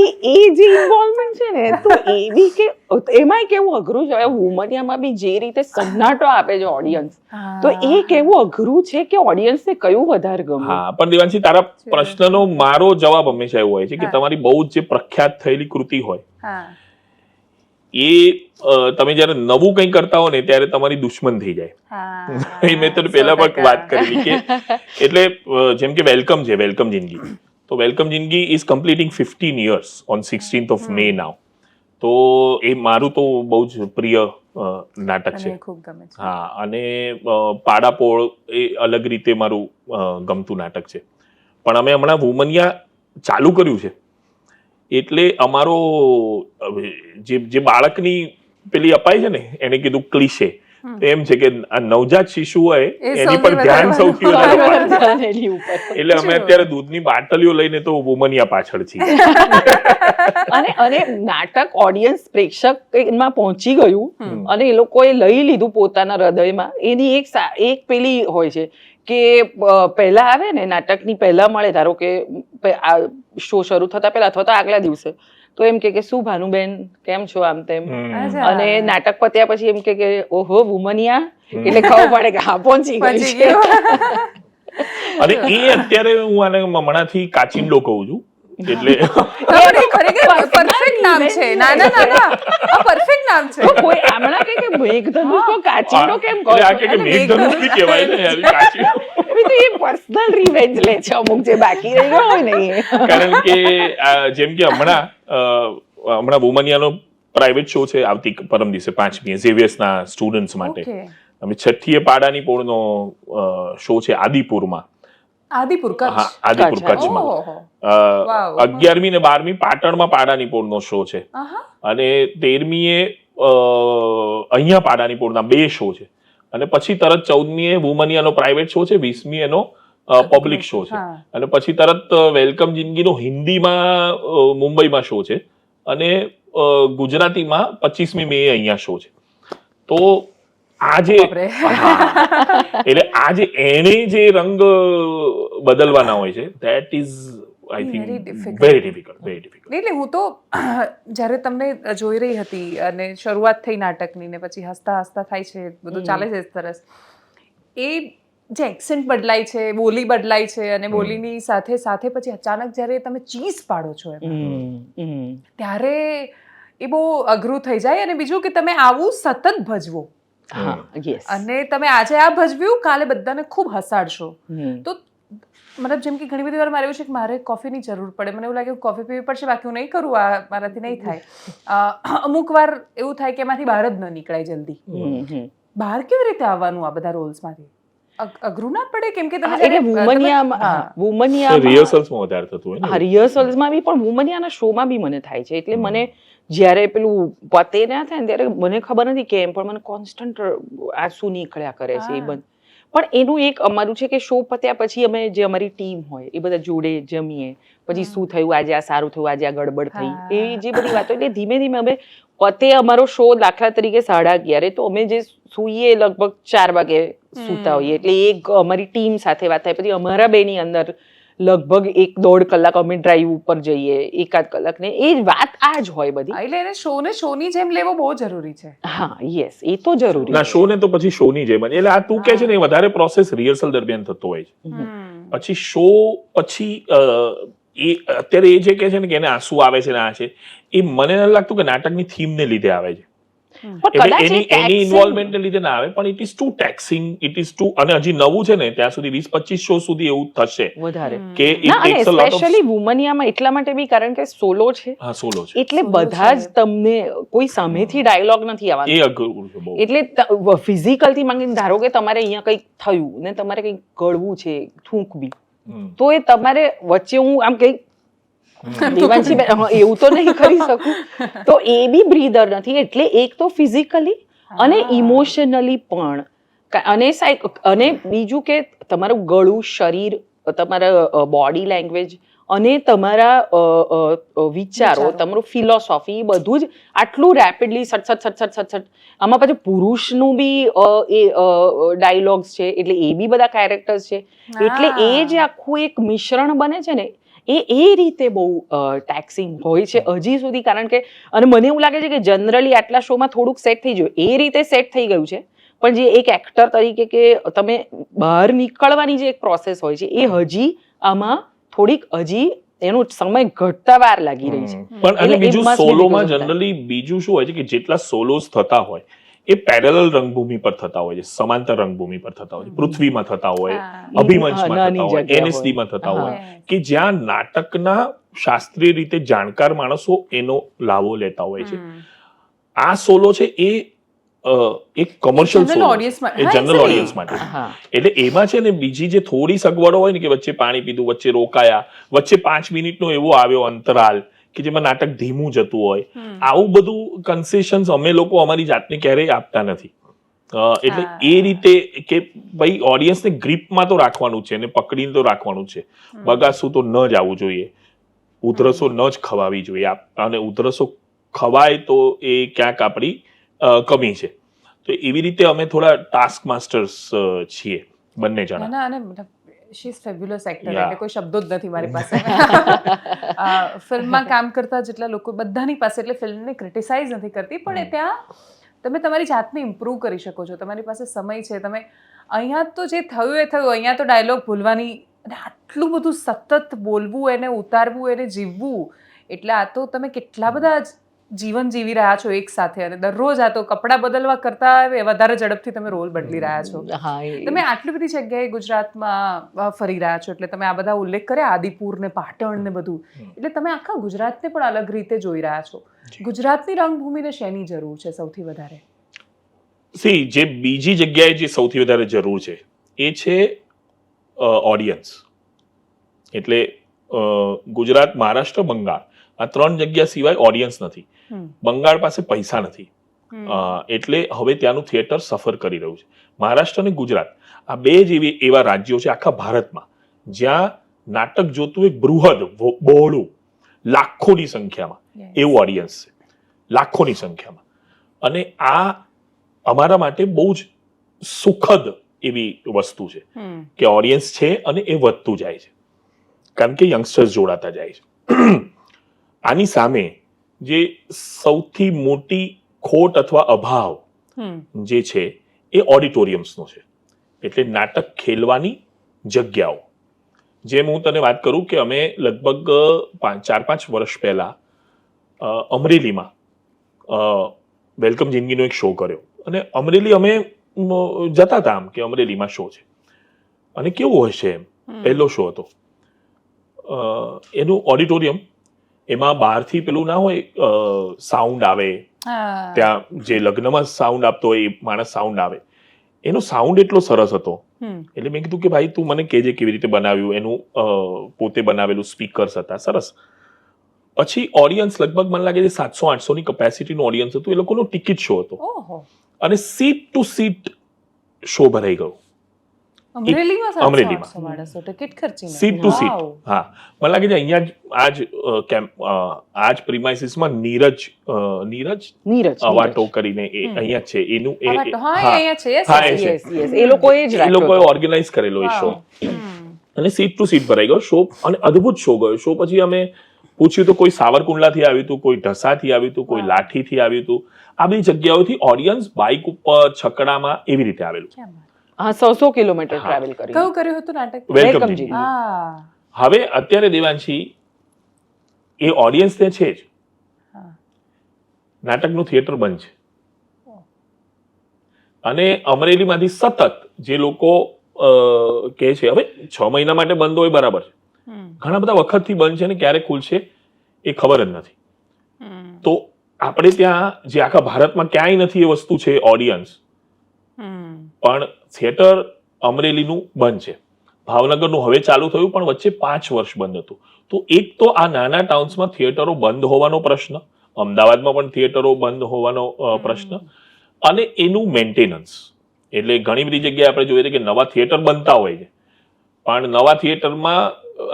જે ઇન્વોલ્વમેન્ટ છે ને, તો એવી કે એમાંય કેવું અઘરું છે. હવે વુમનિયામાં બી જે રીતે સન્નાટો આપે છે ઓડિયન્સ, તો એ કેવું અઘરું છે કે ઓડિયન્સને કયું વધારે ગમે. હા, પણ દેવાંશી, તારા પ્રશ્નનો મારો જવાબ હંમેશા એવો હોય છે કે તમારી બહુ જ જે પ્રખ્યાત થયેલી કૃતિ હોય, હા. એ તમે જયારે નવું કંઈ કરતા હો ને ત્યારે તમારી દુશ્મન થઈ જાય. હા. એ મેં તને પહેલા પણ વાત કરેલી કે એટલે જેમ કે વેલકમ છે, વેલકમ જિંદગી, તો વેલકમ જિંદગી is completing 15 years on 16th of May now. તો એ મારું તો બહુ જ પ્રિય નાટક છે. મને ખૂબ ગમે છે. હા, અને પાડાપોળ એ અલગ રીતે મારું ગમતું નાટક છે. પણ અમે હમણાં વુમનિયા ચાલુ કર્યું છે, એટલે અમારો જે બાળકની પેલી અપાય છે ને, એને કીધું ક્લીશે, એમ છે કે આ નવજાત શિશુ હોય એની પર ધ્યાન સૌથી વધારે અપાય. એટલે અમે અત્યારે દૂધની બાટલીઓ લઈને તો વુમનિયા પાછળ છીએ. અને નાટક ઓડિયન્સ પ્રેક્ષકમાં પહોંચી ગયું અને એ લોકોએ લઈ લીધું પોતાના હૃદયમાં. એની એક પેલી હોય છે કે પહેલા આવે ને, નાટકની પહેલા મળે, ધારો કે આ શો શરૂ થતા પહેલા અથવા તો આગલા દિવસે, તો એમ કે શું ભાનુબેન કેમ છો, આમ તેમ. અને નાટક પત્યા પછી એમ કે ઓહો વુમનિયા, એટલે ખબર પડે કે હા પહોંચી ગઈ છે. અને એ અત્યારે હું આને હમણાંથી કાચિંડો કહું છું, એટલે ખરેખર પરફેક્ટ નામ છે. ના, આ પરફેક્ટ નામ છે. કોઈ હમણાં કે મેઘધનુષ કો કાચિંડો કેમ કહો? એટલે આ કે મેઘધનુષ બી કહેવાય ને યાર, કાચિંડો. તો એ પર્સનલ રિવેન્જ લે છે અમુક જે બાકી રહી ગયો હોય ને એ. કારણ કે જેમ કે હમણાં વુમનિયાનો પ્રાઇવેટ શો છે આવતી પરમ દિવસે 5મી ઝેવિયર્સના સ્ટુડન્ટ્સ માટે. અમે 6ઠીએ પાડાની પોળનો શો છે આદિપુરમાં. આદિપુર કચ્છ. હા, આદિપુર કચ્છમાં. 11મી ને 12મી પાટણમાં પાડાની પોળનો શો છે, અને 13મીએ અહીંયા પાડાની પોળના 2 શો છે, અને પછી તરત 14મીએ વુમનિયાનો પ્રાઇવેટ શો છે, 20મી એનો પબ્લિક શો છે, અને પછી તરત વેલકમ જિંદગીનો હિન્દીમાં મુંબઈમાં શો છે, અને ગુજરાતીમાં 25મી મે અહીંયા શો છે. તો આજે એટલે આજે એને જે રંગ બદલવાના હોય છે, that is I think very difficult. એટલે હું તો જ્યારે તમને જોઈ રહી હતી અને શરૂઆત થઈ નાટકની ને પછી હસતા હસતા થાય છે, બધું ચાલે છે સરસ, એ જે એક્સેન્ટ બદલાય છે, બોલી બદલાય છે, અને બોલીની સાથે સાથે પછી અચાનક જ્યારે તમે ચીઝ પાડો છો ત્યારે એ બહુ અઘરું થઈ જાય. અને બીજું કે તમે આવું સતત ભજવો, અને તમે આજે આ ભજવ્યું, કાલે બધાને ખૂબ હસાડશો. તો મતલબ જેમ કે ઘણી બધી વાર મારે એવું છે કે મારે કોફીની જરૂર પડે, મને એવું લાગે કોફી પીવી પડશે, બાકી હું નહીં કરું, આ મારાથી નહીં થાય. અમુક વાર એવું થાય કે એમાંથી બહાર જ ન નીકળાય જલ્દી. બહાર કેવી રીતે આવવાનું આ બધા રોલ્સમાંથી? અઘરું ના પડે? કેમ કે તમે વુમનિયામાં રિહર્સલ્સમાં વધારે થતું હોય ને. રિહર્સલ્સમાં બી, પણ વુમનિયાના શોમાં બી મને થાય છે. એટલે મને જ્યારે પેલું પતે ના થાય ને ત્યારે મને ખબર નથી કેમ, પણ મને કોન્સ્ટન્ટ આંસુ નીકળ્યા કરે છે એ બંધ. પણ એનું એક અમારું છે કે શો પત્યા પછી અમે જે અમારી ટીમ હોય એ બધા જોડે જમીએ, પછી શું થયું આજે, આ સારું થયું, આજે આ ગડબડ થઈ, એ જે બધી વાતો, એટલે ધીમે ધીમે અમે પતે અમારો શો દાખલા તરીકે 11:30, તો અમે જે સૂઈએ લગભગ 4 વાગે સૂતા હોઈએ. એટલે એક અમારી ટીમ સાથે વાત થાય, પછી અમારા બેની અંદર લગભગ 1-1.5 કલાક અમે ડ્રાઈવ ઉપર જઈએ, 1-1 કલાક, ને એ વાત આ જ હોય બધી. એટલે એને શોની જેમ લેવો બહુ જરૂરી છે. હા, યસ, એ તો જરૂરી ના, શો ને તો પછી શોની જેમ, એટલે આ તું કહે છે ને એ વધારે પ્રોસેસ રિહર્સલ દરમિયાન થતો હોય છે. પછી શો પછી એ અત્યારે એ જે કહે છે ને કે એને આંસુ આવે છે ને આ છે, એ મને નથી લાગતું કે નાટકની થીમ ને લીધે આવે છે. એની ઇન્વોલ્વમેન્ટ ને લીધે ના આવે, પણ it is too taxing, it is too, અને હજી નવું છે ને ત્યાં સુધી 20-25 શો સુધી એવું થશે વધારે કે it taxes a lot of. Specially વુમનિયામાં એટલા માટે બી કારણ કે સોલો છે. હા, સોલો છે, એટલે બધા જ તમને કોઈ સામેથી ડાયલોગ નથી આવવાનો. એ અઘરું છે બહુ. એટલે ફિઝિકલ થી માંગીને ધારો કે તમારે અહીંયા કંઈક થયું ને તમારે કંઈક ગળવું છે, થૂંકવી, તો એ તમારે વચ્ચે હું આમ કંઈક દેવાંશી એવું તો નહીં કરી શકું, તો એ બી બ્રીધર નથી. એટલે એક તો ફિઝિકલી અને ઇમોશનલી પણ, અને બીજું કે તમારું ગળું, શરીર, તમારા બોડી લેંગ્વેજ અને તમારા વિચારો, તમારું ફિલોસોફી, બધું જ આટલું રેપિડલી સટ. આમાં પછી પુરુષનું બી એ ડાયલોગ્સ છે, એટલે એ બી બધા કેરેક્ટર્સ છે. એટલે એ જે આખું એક મિશ્રણ બને છે ને, એ રીતે બહુ ટેક્સિંગ હોય છે હજી સુધી. કારણ કે, અને મને એવું લાગે છે કે જનરલી આટલા શોમાં થોડુંક સેટ થઈ ગયું, એ રીતે સેટ થઈ ગયું છે, પણ જે એક એક્ટર તરીકે કે તમે બહાર નીકળવાની જે એક પ્રોસેસ હોય છે, એ હજી આમાં થોડીક હજી એનો સમય ઘટતા વાર લાગી રહી છે. પણ અને બીજું સોલોમાં જનરલી બીજું શું હોય છે કે જેટલા સોલોસ થતા હોય એ પેરેલલ રંગભૂમિ પર થતા હોય છે, સમાંતર રંગભૂમિ પર થતા હોય છે, પૃથ્વીમાં થતા હોય, અભિમંચમાં થતા હોય, એનએસડીમાં થતા હોય, કે જ્યાં નાટકના શાસ્ત્રીય રીતે જાણકાર માણસો એનો લાભો લેતા હોય છે. આ સોલો છે એ એક કોમર્શિયલ સોલો, એ જનરલ ઓડિયન્સ માટે. એટલે એમાં છે ને બીજી જે થોડી સગવડો હોય ને કે વચ્ચે પાણી પીધું, વચ્ચે રોકાયા, વચ્ચે 5 મિનિટનો એવો આવ્યો અંતરાલ કે જેમાં નાટક ધીમું જતું હોય, આવું બધું કન્સેશન્સ અમે લોકો અમારી જાતને ક્યારેય આપતા નથી. એટલે એ રીતે કે ભાઈ ઓડિયન્સને ગ્રીપમાં તો રાખવાનું છે, ને પકડીને તો રાખવાનું છે. બગાસું તો ન જ આવવું જોઈએ, ઉધરસો ન જ ખવાવી જોઈએ, અને ઉધરસો ખવાય તો એ ક્યાંક આપણી કમી છે. તો એવી રીતે અમે થોડા ટાસ્ક માસ્ટર્સ છીએ બંને જણા. શી ઇઝ ફેબ્યુલસ એક્ટર, એટલે કોઈ શબ્દો જ નથી મારી પાસે. ફિલ્મમાં કામ કરતા જેટલા લોકો બધાની પાસે, એટલે ફિલ્મને ક્રિટિસાઇઝ નથી કરતી, પણ ત્યાં તમે તમારી જાતને ઇમ્પ્રૂવ કરી શકો છો, તમારી પાસે સમય છે. તમે અહીંયા તો જે થયું એ થયું, અહીંયા તો ડાયલોગ ભૂલવાની, અને આટલું બધું સતત બોલવું, એને ઉતારવું, એને જીવવું, એટલે આ તો તમે કેટલા બધા જીવન જીવી રહ્યા છો એક સાથે, અને દરરોજ આ તો કપડાં બદલવા કરતા વધારે ઝડપથી તમે રોલ બદલી રહ્યા છો. તમે આટલી બધી જગ્યાએ ગુજરાતમાં ફરી રહ્યા છો, એટલે તમે આ બધા ઉલ્લેખ કર્યા, આદિપુર ને પાટણ ને બધું, એટલે તમે આખા ગુજરાતને પણ અલગ રીતે જોઈ રહ્યા છો. ગુજરાતની રંગભૂમિને શેની જરૂર છે સૌથી વધારે? જે બીજી જગ્યાએ જે સૌથી વધારે જરૂર છે એ છે ઓડિયન્સ. એટલે ગુજરાત, મહારાષ્ટ્ર, બંગાળ, આ 3 જગ્યા સિવાય ઓડિયન્સ નથી. બંગાળ પાસે પૈસા નથી, એટલે હવે ત્યાંનું થિયેટર સફર કરી રહ્યું છે. મહારાષ્ટ્ર અને ગુજરાત આ બે જ એવા રાજ્યો છે આખા ભારતમાં જ્યાં નાટક જોતું એક બૃહદ બહોળું લાખોની સંખ્યામાં એવું ઓડિયન્સ છે, લાખોની સંખ્યામાં. અને આ અમારા માટે બહુ જ સુખદ એવી વસ્તુ છે કે ઓડિયન્સ છે અને એ વધતું જાય છે, કારણ કે યંગસ્ટર્સ જોડાતા જાય છે. આની સામે જે સૌથી મોટી ખોટ અથવા અભાવ જે છે એ ઓડિટોરિયમ્સનો છે, એટલે નાટક ખેલવાની જગ્યાઓ. જેમ હું તને વાત કરું કે અમે લગભગ 4-5 વર્ષ પહેલા અમરેલીમાં વેલકમ જિંદગીનો એક શો કર્યો, અને અમરેલી અમે જતા હતા આમ કે અમરેલીમાં શો છે, અને કેવું હશે એમ પહેલો શો હતો. એનું ઓડિટોરિયમ, એમાં બહારથી પેલું ના હોય સાઉન્ડ આવે, ત્યાં જે લગ્નમાં સાઉન્ડ આપતો હોય એ માણસ સાઉન્ડ આવે, એનો સાઉન્ડ એટલો સરસ હતો. એટલે મેં કીધું કે ભાઈ તું મને કહેજે કેવી રીતે બનાવ્યું, એનું પોતે બનાવેલું સ્પીકર્સ હતા સરસ. પછી ઓડિયન્સ લગભગ મને લાગે છે 700-800 ની કેપેસિટીનું ઓડિયન્સ હતું. એ લોકોનો ટિકિટ શો હતો, અને સીટ ટુ સીટ શો ભરાઈ ગયો અમરેલીમાં, સીટ ટુ સીટ. હા, મને લાગે છે અહીંયા આજ પ્રિમાઇસીસમાં નીરજ અવાટો કરીને અહીંયા છે, એનું એ લોકોએ ઓર્ગેનાઇઝ કરેલો એ શો, અને સીટ ટુ સીટ ભરાઈ ગયો શો, અને અદ્ભુત શો ગયો શો. પછી અમે પૂછ્યું તો કોઈ સાવરકુંડલાથી આવ્યું હતું, કોઈ ઢસાથી આવ્યું હતું, કોઈ લાઠીથી આવ્યું હતું. આ બધી જગ્યાઓથી ઓડિયન્સ બાઇક ઉપર, છકડામાં એવી રીતે આવેલું. 100 કિલોમીટર ટ્રાવેલ કરી. કયું કર્યું હતું નાટક? વેલકમ જિંદગી. હવે અત્યારે દેવાંશી એ ઓડિયન્સ ત્યાં છે જ, નાટકનું થિયેટર બંધ છે, અને અમરેલીમાંથી સતત જે લોકો કહે છે હવે 6 મહિના માટે બંધ હોય બરાબર છે, ઘણા બધા વખતથી બંધ છે, ને ક્યારે ખુલશે એ ખબર જ નથી. તો આપણે ત્યાં જે આખા ભારતમાં ક્યાંય નથી એ વસ્તુ છે ઓડિયન્સ, પણ થિયેટર અમરેલીનું બંધ છે. ભાવનગરનું હવે ચાલુ થયું, પણ વચ્ચે 5 વર્ષ બંધ હતું. તો એક તો આ નાના ટાઉન્સમાં થિયેટરો બંધ હોવાનો પ્રશ્ન, અમદાવાદમાં પણ થિયેટરો બંધ હોવાનો પ્રશ્ન, અને એનું મેન્ટેનન્સ. એટલે ઘણી બધી જગ્યાએ આપણે જોઈએ છે કે નવા થિયેટર બનતા હોય છે, પણ નવા થિયેટરમાં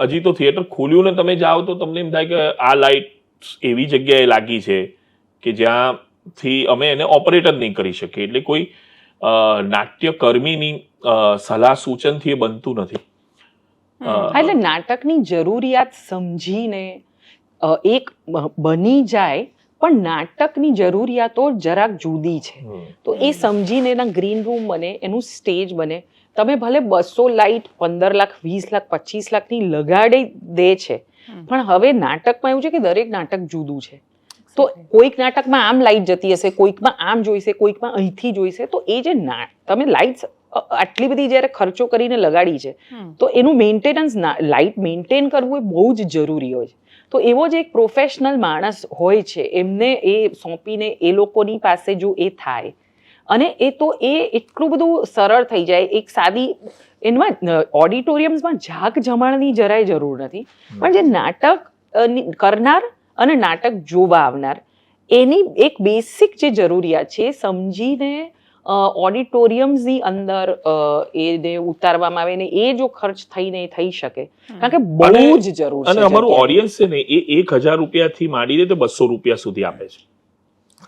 હજી તો થિયેટર ખુલ્યું ને તમે જાઓ તો તમને એમ થાય કે આ લાઇટ એવી જગ્યાએ લાગી છે કે જ્યાંથી અમે એને ઓપરેટ જ નહીં કરી શકીએ. એટલે કોઈ નાટ્યકર્મીની સલાહ સૂચનથી એ બનતું નથી. એટલે નાટકની જરૂરિયાત સમજીને એક બની જાય, પણ નાટકની જરૂરિયાતો જરાક જુદી છે. તો એ સમજીને એના ગ્રીન રૂમ બને, એનું સ્ટેજ બને. તમે ભલે 200 લાઇટ 15 લાખ 20 લાખ 25 લાખની લગાડી દે છે, પણ હવે નાટકમાં એવું છે કે દરેક નાટક જુદું છે. તો કોઈક નાટકમાં આમ લાઇટ જતી હશે, કોઈકમાં આમ જોઈશે, કોઈકમાં અહીંથી જોઈશે. તો એ જે તમે લાઇટ આટલી બધી જ્યારે ખર્ચો કરીને લગાડી છે, તો એનું મેન્ટેનન્સ, લાઇટ મેન્ટેન કરવું એ બહુ જ જરૂરી હોય છે. તો એવો જ એક પ્રોફેશનલ માણસ હોય છે, એમને એ સોંપીને એ લોકોની પાસે જો એ થાય, અને એ તો એ એટલું બધું સરળ થઈ જાય. એક સાદી એમાં ઓડિટોરિયમ્સમાં ઝાક જમાણની જરાય જરૂર નથી, પણ જે નાટક કરનાર અને નાટક જોવા આવનાર, એની એક બેસિક જે જરૂરિયાત છે સમજીને ઓડિટોરિયમ્સની અંદર એને ઉતારવામાં આવે ને એ જો ખર્ચ થઈને થઈ શકે, કારણ કે બહુ જ જરૂર છે. અને અમારું ઓડિયન્સ છે ને એ 1000 રૂપિયાથી માંડીને તો 200 રૂપિયા સુધી આપે છે.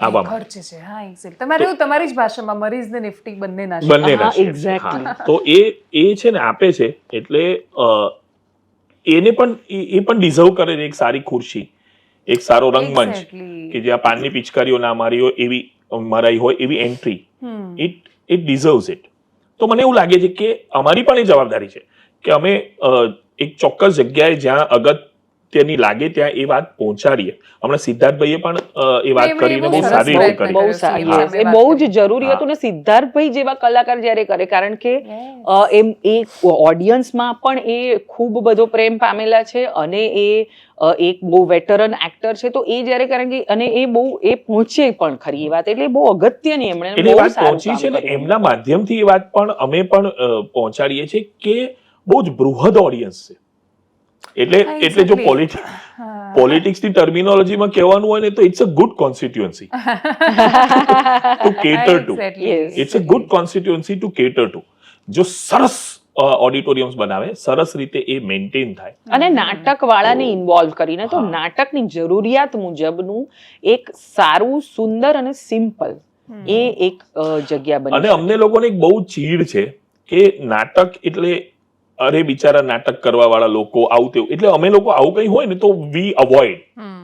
ખર્ચ છે. હા, એક્ઝેક્ટ. તમારી જ ભાષામાં મરીઝ ને નિફ્ટી બંનેના એક્ઝેક્ટલી. તો એ છે ને આપે છે, એટલે એને પણ એ પણ ડિઝર્વ કરે છે એક સારી ખુરશી, એક સારો રંગમંચ, કે જ્યાં પાનની પિચકારીઓ ના મારી હોય એવી મરાઈ હોય એવી એન્ટ્રી. It deserves it. તો મને એવું લાગે છે કે અમારી પણ એ જવાબદારી છે કે અમે એક ચોક્કસ જગ્યાએ જ્યાં અગત્યની લાગે ત્યાં એ વાત પહોંચાડીએ. હમણાં સિદ્ધાર્થભાઈએ પણ એ વાત કરીને બહુ સારી રીતે કરી. બહુ સારી, એ બહુ જ જરૂરી હતું. ને સિદ્ધાર્થભાઈ જેવા કલાકાર જ્યારે કરે, કારણ કે એમ એ ઓડિયન્સમાં પણ એ ખૂબ બધો પ્રેમ પામેલા છે, અને એ એક બહુ વેટરન એક્ટર છે. તો એ જ્યારે કારણ કે અને એ બહુ એ પહોંચે પણ ખરી એ વાત, એટલે બહુ અગત્યની એમણે એટલે વાત પહોંચી છે ને એમના માધ્યમથી એ વાત પણ અમે પણ પહોંચાડીએ છીએ કે બહુ જ બૃહદ ઓડિયન્સ છે. એટલે જો પોલિટિક્સની ટર્મિનોલોજીમાં કહેવાનું હોય ને તો it's a good constituency to cater to. It's a good constituency to cater to. જો સરસ ઓડિટોરિયમ્સ બનાવે, સરસ રીતે એ મેન્ટેન થાય. અને નાટક વાળાને ઇન્વોલ્વ કરીને તો નાટકની જરૂરિયાત મુજબનું એક સારું, સુંદર અને સિમ્પલ એ એક જગ્યા બની. અને અમને લોકોને એક બહુ ચીડ છે કે નાટક એટલે અરે બિચારા નાટક કરવા વાળા લોકો આવું તેવું, એટલે અમે લોકો આવું કઈ હોય ને તો we avoid,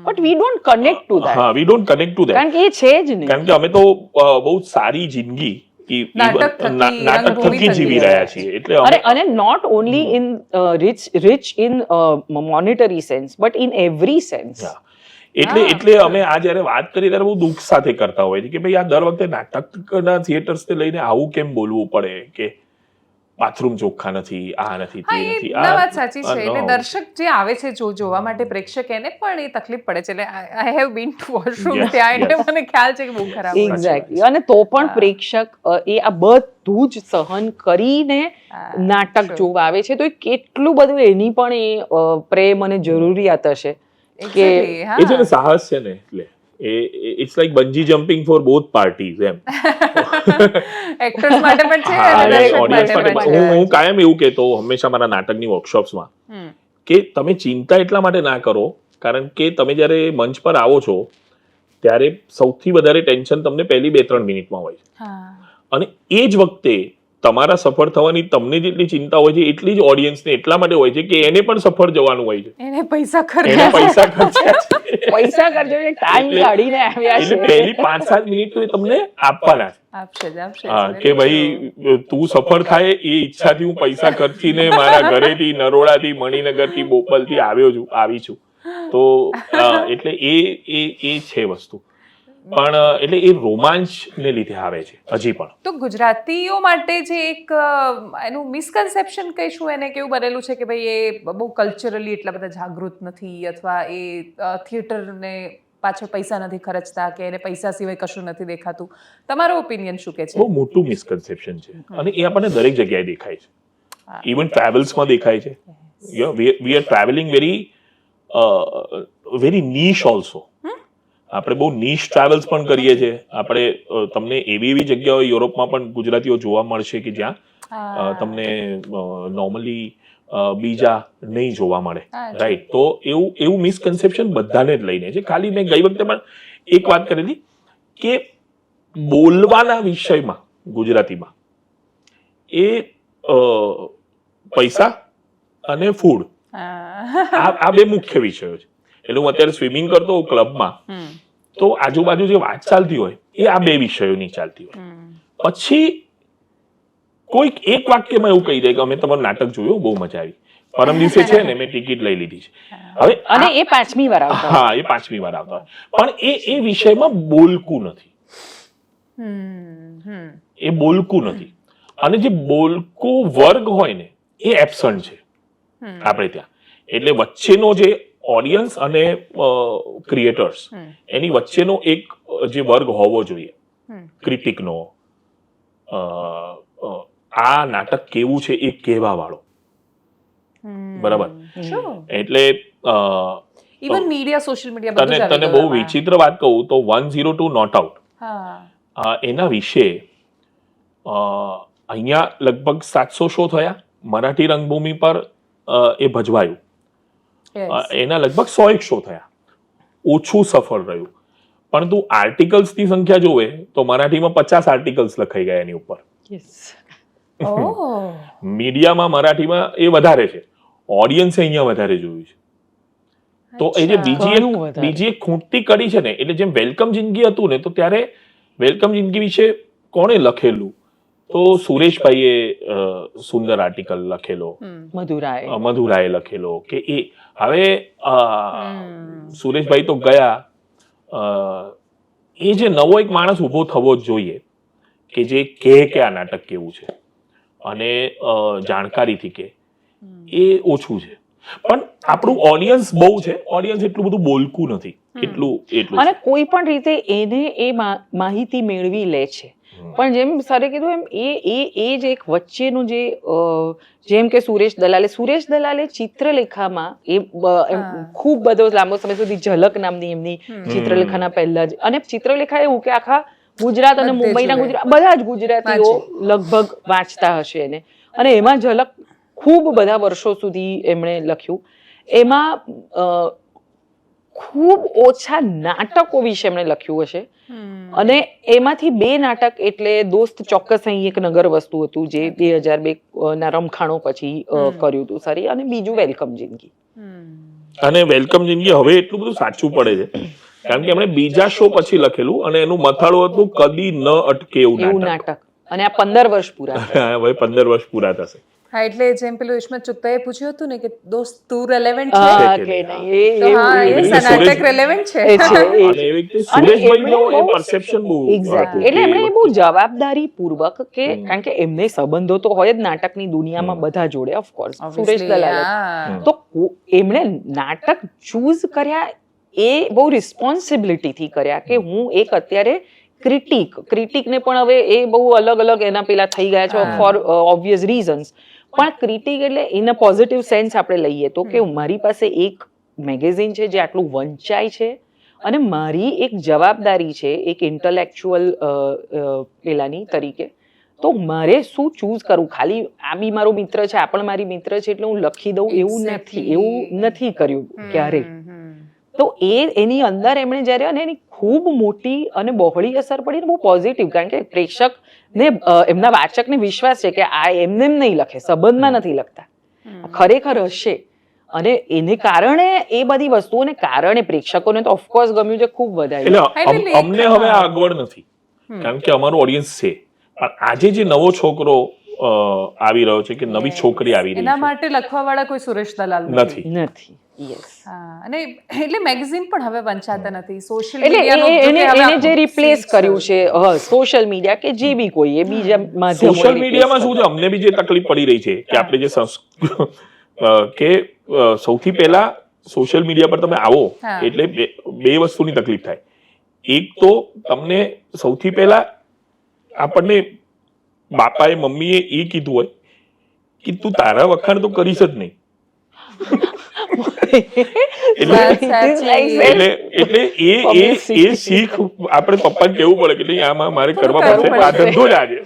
but we don't connect to that. હા, we don't connect to that, કારણ કે એ છે જ નહીં. કારણ કે અમે તો બહુ સારી જિંદગી નાટક થકી જીવી રહ્યા છીએ. એટલે અને not only in rich in monetary sense but in every sense. એટલે અમે આ જયારે વાત કરી ત્યારે બહુ દુઃખ સાથે કરતા હોય છે કે ભાઈ આ દર વખતે નાટકના થિયેટર્સ ને લઈને આવું કેમ બોલવું પડે કે બાથરૂમ ચોખ્ખા નથી, આ નથી, તે નથી. આ વાત સાચી છે. એટલે દર્શક જે આવે છે જોવા માટે, પ્રેક્ષક એને પણ એ તકલીફ પડે છે. એટલે I have been two washroom ત્યાં, એટલે મને ખ્યાલ છે કે બહુ ખરાબ. એક્ઝેક્ટલી. અને તો પણ પ્રેક્ષક એ આ બધું જ સહન કરીને નાટક જોવા આવે છે, તો એ કેટલું બધું એની પણ એ પ્રેમ અને જરૂરિયાત હશે કે એ છે ને સાહસ છે ને. એટલે it's like bungee jumping for both parties એમ. એક્ટર્સ માટે પણ છે અને દર્શક માટે પણ છે. હું કાયમ એવું કહેતો હંમેશા મારા નાટકની વર્કશોપ્સમાં કે તમે ચિંતા એટલા માટે ના કરો, કારણ કે તમે જ્યારે મંચ પર આવો છો ત્યારે સૌથી વધારે ટેન્શન તમને પહેલી 2-3 મિનિટમાં હોય છે, અને એ જ વખતે તમારા સફળ થવાની તમને જેટલી ચિંતા હોય છે એટલી જ ઓડિયન્સને એટલા માટે હોય છે કે એને પણ સફળ જવાનું હોય છે. એને પૈસા ખર્ચ્યા પૈસા ખર્ચો છે, ટાઈમ કાઢીને આવ્યા છે. એટલે પહેલી 5-7 મિનિટ તો એ તમને આપવાના છે. હા, કે ભાઈ તું સફળ થાય એ ઈચ્છાથી હું પૈસા ખર્ચીને મારા ઘરેથી, નરોડાથી, મણિનગરથી, બોપલથી આવી છું. તો એટલે એ છે વસ્તુ. પણ એટલે એ રોમાંચ ને લીધે આવે છે હજી પણ. તો ગુજરાતીઓ માટે જે એક એનું મિસકન્સેપ્શન કહીશું એને કેવું બનેલું છે કે ભાઈ એ બહુ કલ્ચરલી એટલા બધા જાગૃત નથી, અથવા એ થિયેટરને પાછળ પૈસા નથી ખર્ચતા, કે એને પૈસા સિવાય કશું નથી દેખાતું. તમારો ઓપિનિયન શું કે છે? બહુ મોટું મિસકન્સેપ્શન છે, અને એ આપણને દરેક જગ્યાએ દેખાય છે. ઇવન ટ્રાવેલ્સમાં દેખાય છે. We are travelling very નીશ also. આપણે બહુ નીશ ટ્રાવેલ્સ પણ કરીએ છીએ. આપણે તમને એવી જગ્યાઓ યુરોપમાં પણ ગુજરાતીઓ જોવા મળશે કે જ્યાં તમને નોર્મલી બીજા નહીં જોવા મળે, રાઈટ? તો એવું મિસકન્સેપ્શન બધાને જ લઈને છે. ખાલી મેં ગઈ વખતે પણ એક વાત કરેલી કે બોલવાના વિષયમાં ગુજરાતીમાં એ પૈસા અને ફૂડ, આ બે મુખ્ય વિષયો છે. એટલે હું અત્યારે સ્વિમિંગ કરતો હોઉં ક્લબમાં, તો આજુબાજુ જે વાત ચાલતી હોય એ આ બે વિષયોની ચાલતી હોય. પછી કોઈક એક વાક્યમાં એવું કહી દે કે અમે તમારું નાટક જોયું, બહુ મજા આવી, પરમ દિવસે છે ને મેં ટિકિટ લઈ લીધી છે. હવે અને એ 5મી વાર આવતા. હા, એ 5મી વાર આવતા હોય, પણ એ વિષયમાં બોલકું નથી. એ બોલકું નથી. અને જે બોલકું વર્ગ હોય ને એ એબસન્ટ છે આપણે ત્યાં. એટલે વચ્ચેનો જે ઓડિયન્સ અને ક્રિએટર્સ, એની વચ્ચેનો એક જે વર્ગ હોવો જોઈએ, ક્રિટિકનો, આ નાટક કેવું છે એ કહેવા વાળો, બરાબર? એટલે ઇવન મીડિયા, સોશિયલ મીડિયા, તને બહુ વિચિત્ર વાત કહું તો 102 નોટ આઉટ, એના વિશે અહીંયા લગભગ 700 શો થયા. મરાઠી રંગભૂમિ પર એ ભજવાયું. એના લગભગ 100 શો થયા. ઓછું સફળ રહ્યું. પણ તું આર્ટિકલ્સની સંખ્યા જોવે તો મરાઠીમાં 50 આર્ટિકલ્સ લખાઈ ગયા એની ઉપર. મીડિયામાં મરાઠીમાં એ વધારે છે, ઓડિયન્સે અહીંયા વધારે જોયું છે. તો એ જે બીજી એક ખૂંટતી કડી છે ને, એટલે જેમ વેલકમ જિંદગી હતું ને, તો ત્યારે વેલકમ જિંદગી વિશે કોણે લખેલું? તો સુરેશભાઈએ સુંદર આર્ટિકલ લખેલો, મધુરાએ લખેલો. કે એ હવે સુરેશભાઈ તો ગયા, એ જે નવો એક માણસ ઉભો થવો જ જોઈએ કે જે કહે કે આ નાટક કેવું છે, અને જાણકારીથી કે એ ઓછું છે. પણ આપણું ઓડિયન્સ બહુ છે, ઓડિયન્સ એટલું બધું બોલકું નથી, એટલું. અને કોઈ પણ રીતે એને એ માહિતી મેળવી લે છે. પણ જેમ સરે કીધું એમ એ જ એક વચ્ચેનું જે, જેમ કે સુરેશ દલાલે ચિત્રલેખામાં એ ખૂબ બધો લાંબો સમય સુધી ઝલક નામની એમની ચિત્રલેખાના પહેલા જ, અને ચિત્રલેખા એવું કે આખા ગુજરાત અને મુંબઈના બધા જ ગુજરાતીઓ લગભગ વાંચતા હશે એને. અને એમાં ઝલક ખૂબ બધા વર્ષો સુધી એમણે લખ્યું. એમાં ખૂબ ઓછા નાટકો વિશે એમણે લખ્યું હશે, અને એમાંથી 2 નાટક એટલે દોસ્ત ચોક્કસ અહીં એક નગર વસ્તુ હતું જે 2002 ના રમખાણો પછી કર્યું હતું સારી, અને બીજું વેલકમ જિંદગી. અને વેલકમ જિંદગી હવે એટલું બધું સાચું પડે છે કારણ કે એમણે બીજા શો પછી લખેલું અને એનું મથાળું હતું કદી ન અટકે એવું નાટક, અને આ 15 વર્ષ પૂરા હવે 15 વર્ષ પૂરા થશે. હા, એટલે જેમ પેલું ઈસ્મત ચુગતાએ પૂછ્યું હતું ને કે દોસ્ત તું રેલેવન્ટ કે છે, નહીં, તો હા એ નાટક રેલેવન્ટ છે. અને એવી રીતે સુરેશભાઈનો એ perception બહુ હતું એટલે કે એમણે બહુ જવાબદારી પૂર્વક, કે કારણ કે એમને સંબંધો તો હોય જ નાટકની દુનિયામાં બધા જોડે, ઓફકોર્સ સુરેશ દલાલ, તો એમણે નાટક ચૂઝ કર્યા એ બહુ રિસ્પોન્સિબિલિટીથી કર્યા કે હું એક અત્યારે ક્રિટિકને પણ હવે એ બહુ અલગ અલગ એના પેલા થઈ ગયા છે ફોર ઓબ્વિયસ રીઝન્સ, પણ ક્રિટિક એટલે ઇન અ પોઝિટિવ સેન્સ આપણે લઈએ તો કે મારી પાસે એક મેગેઝિન છે જે આટલું વંચાય છે, અને મારી એક જવાબદારી છે એક ઇન્ટેલેક્ચ્યુઅલ પેલાની તરીકે, તો મારે શું ચૂઝ કરવું. ખાલી આ બી મારો મિત્ર છે, આ પણ મારી મિત્ર છે એટલે હું લખી દઉં એવું નથી કર્યું ક્યારેય. તો એની અંદર એમણે જ્યારે, અને એની ખૂબ મોટી અને બહોળી અસર પડી ને બહુ પોઝિટિવ, કારણ કે પ્રેક્ષકને એમના વાચકને વિશ્વાસ છે કે આ એમને નહીં લખે, સંબંધમાં નથી લખતા, ખરેખર હશે. અને એને કારણે એ બધી વસ્તુઓને કારણે પ્રેક્ષકોને તો ઓફકોર્સ ગમ્યું છે, ખૂબ વધારે. એટલે અમને હવે આ અગવડ નથી કારણ કે અમારું ઓડિયન્સ છે, પણ આજે જે નવો છોકરો આવી રહ્યો છે કે નવી છોકરી આવી રહી એના છે, માટે લખવા વાળા કોઈ સુરેશ દલાલ નથી. અને એટલે મેગેઝિન પણ હવે વંચાતા નથી, સોશિયલ એટલે એને જે રિપ્લેસ કર્યું છે સોશિયલ મીડિયા કે જે બી કોઈ એ બીજા માધ્યમો. સોશિયલ મીડિયામાં શું છે, અમને બી જે તકલીફ પડી રહી છે કે આપણે જે કે સૌથી પહેલા સોશિયલ મીડિયા પર તમે આવો એટલે બે વસ્તુની તકલીફ થાય. એક તો તમને સૌથી પહેલા આપણને બાપાએ મમ્મીએ એ કીધું હોય કે તું તારા વખાણ તો કરીશ જ નહીં. એટલે એ શીખ આપણે પપ્પાને કેવું પડે કે આમાં મારે કરવા પડશે, આ ધંધો જ આજે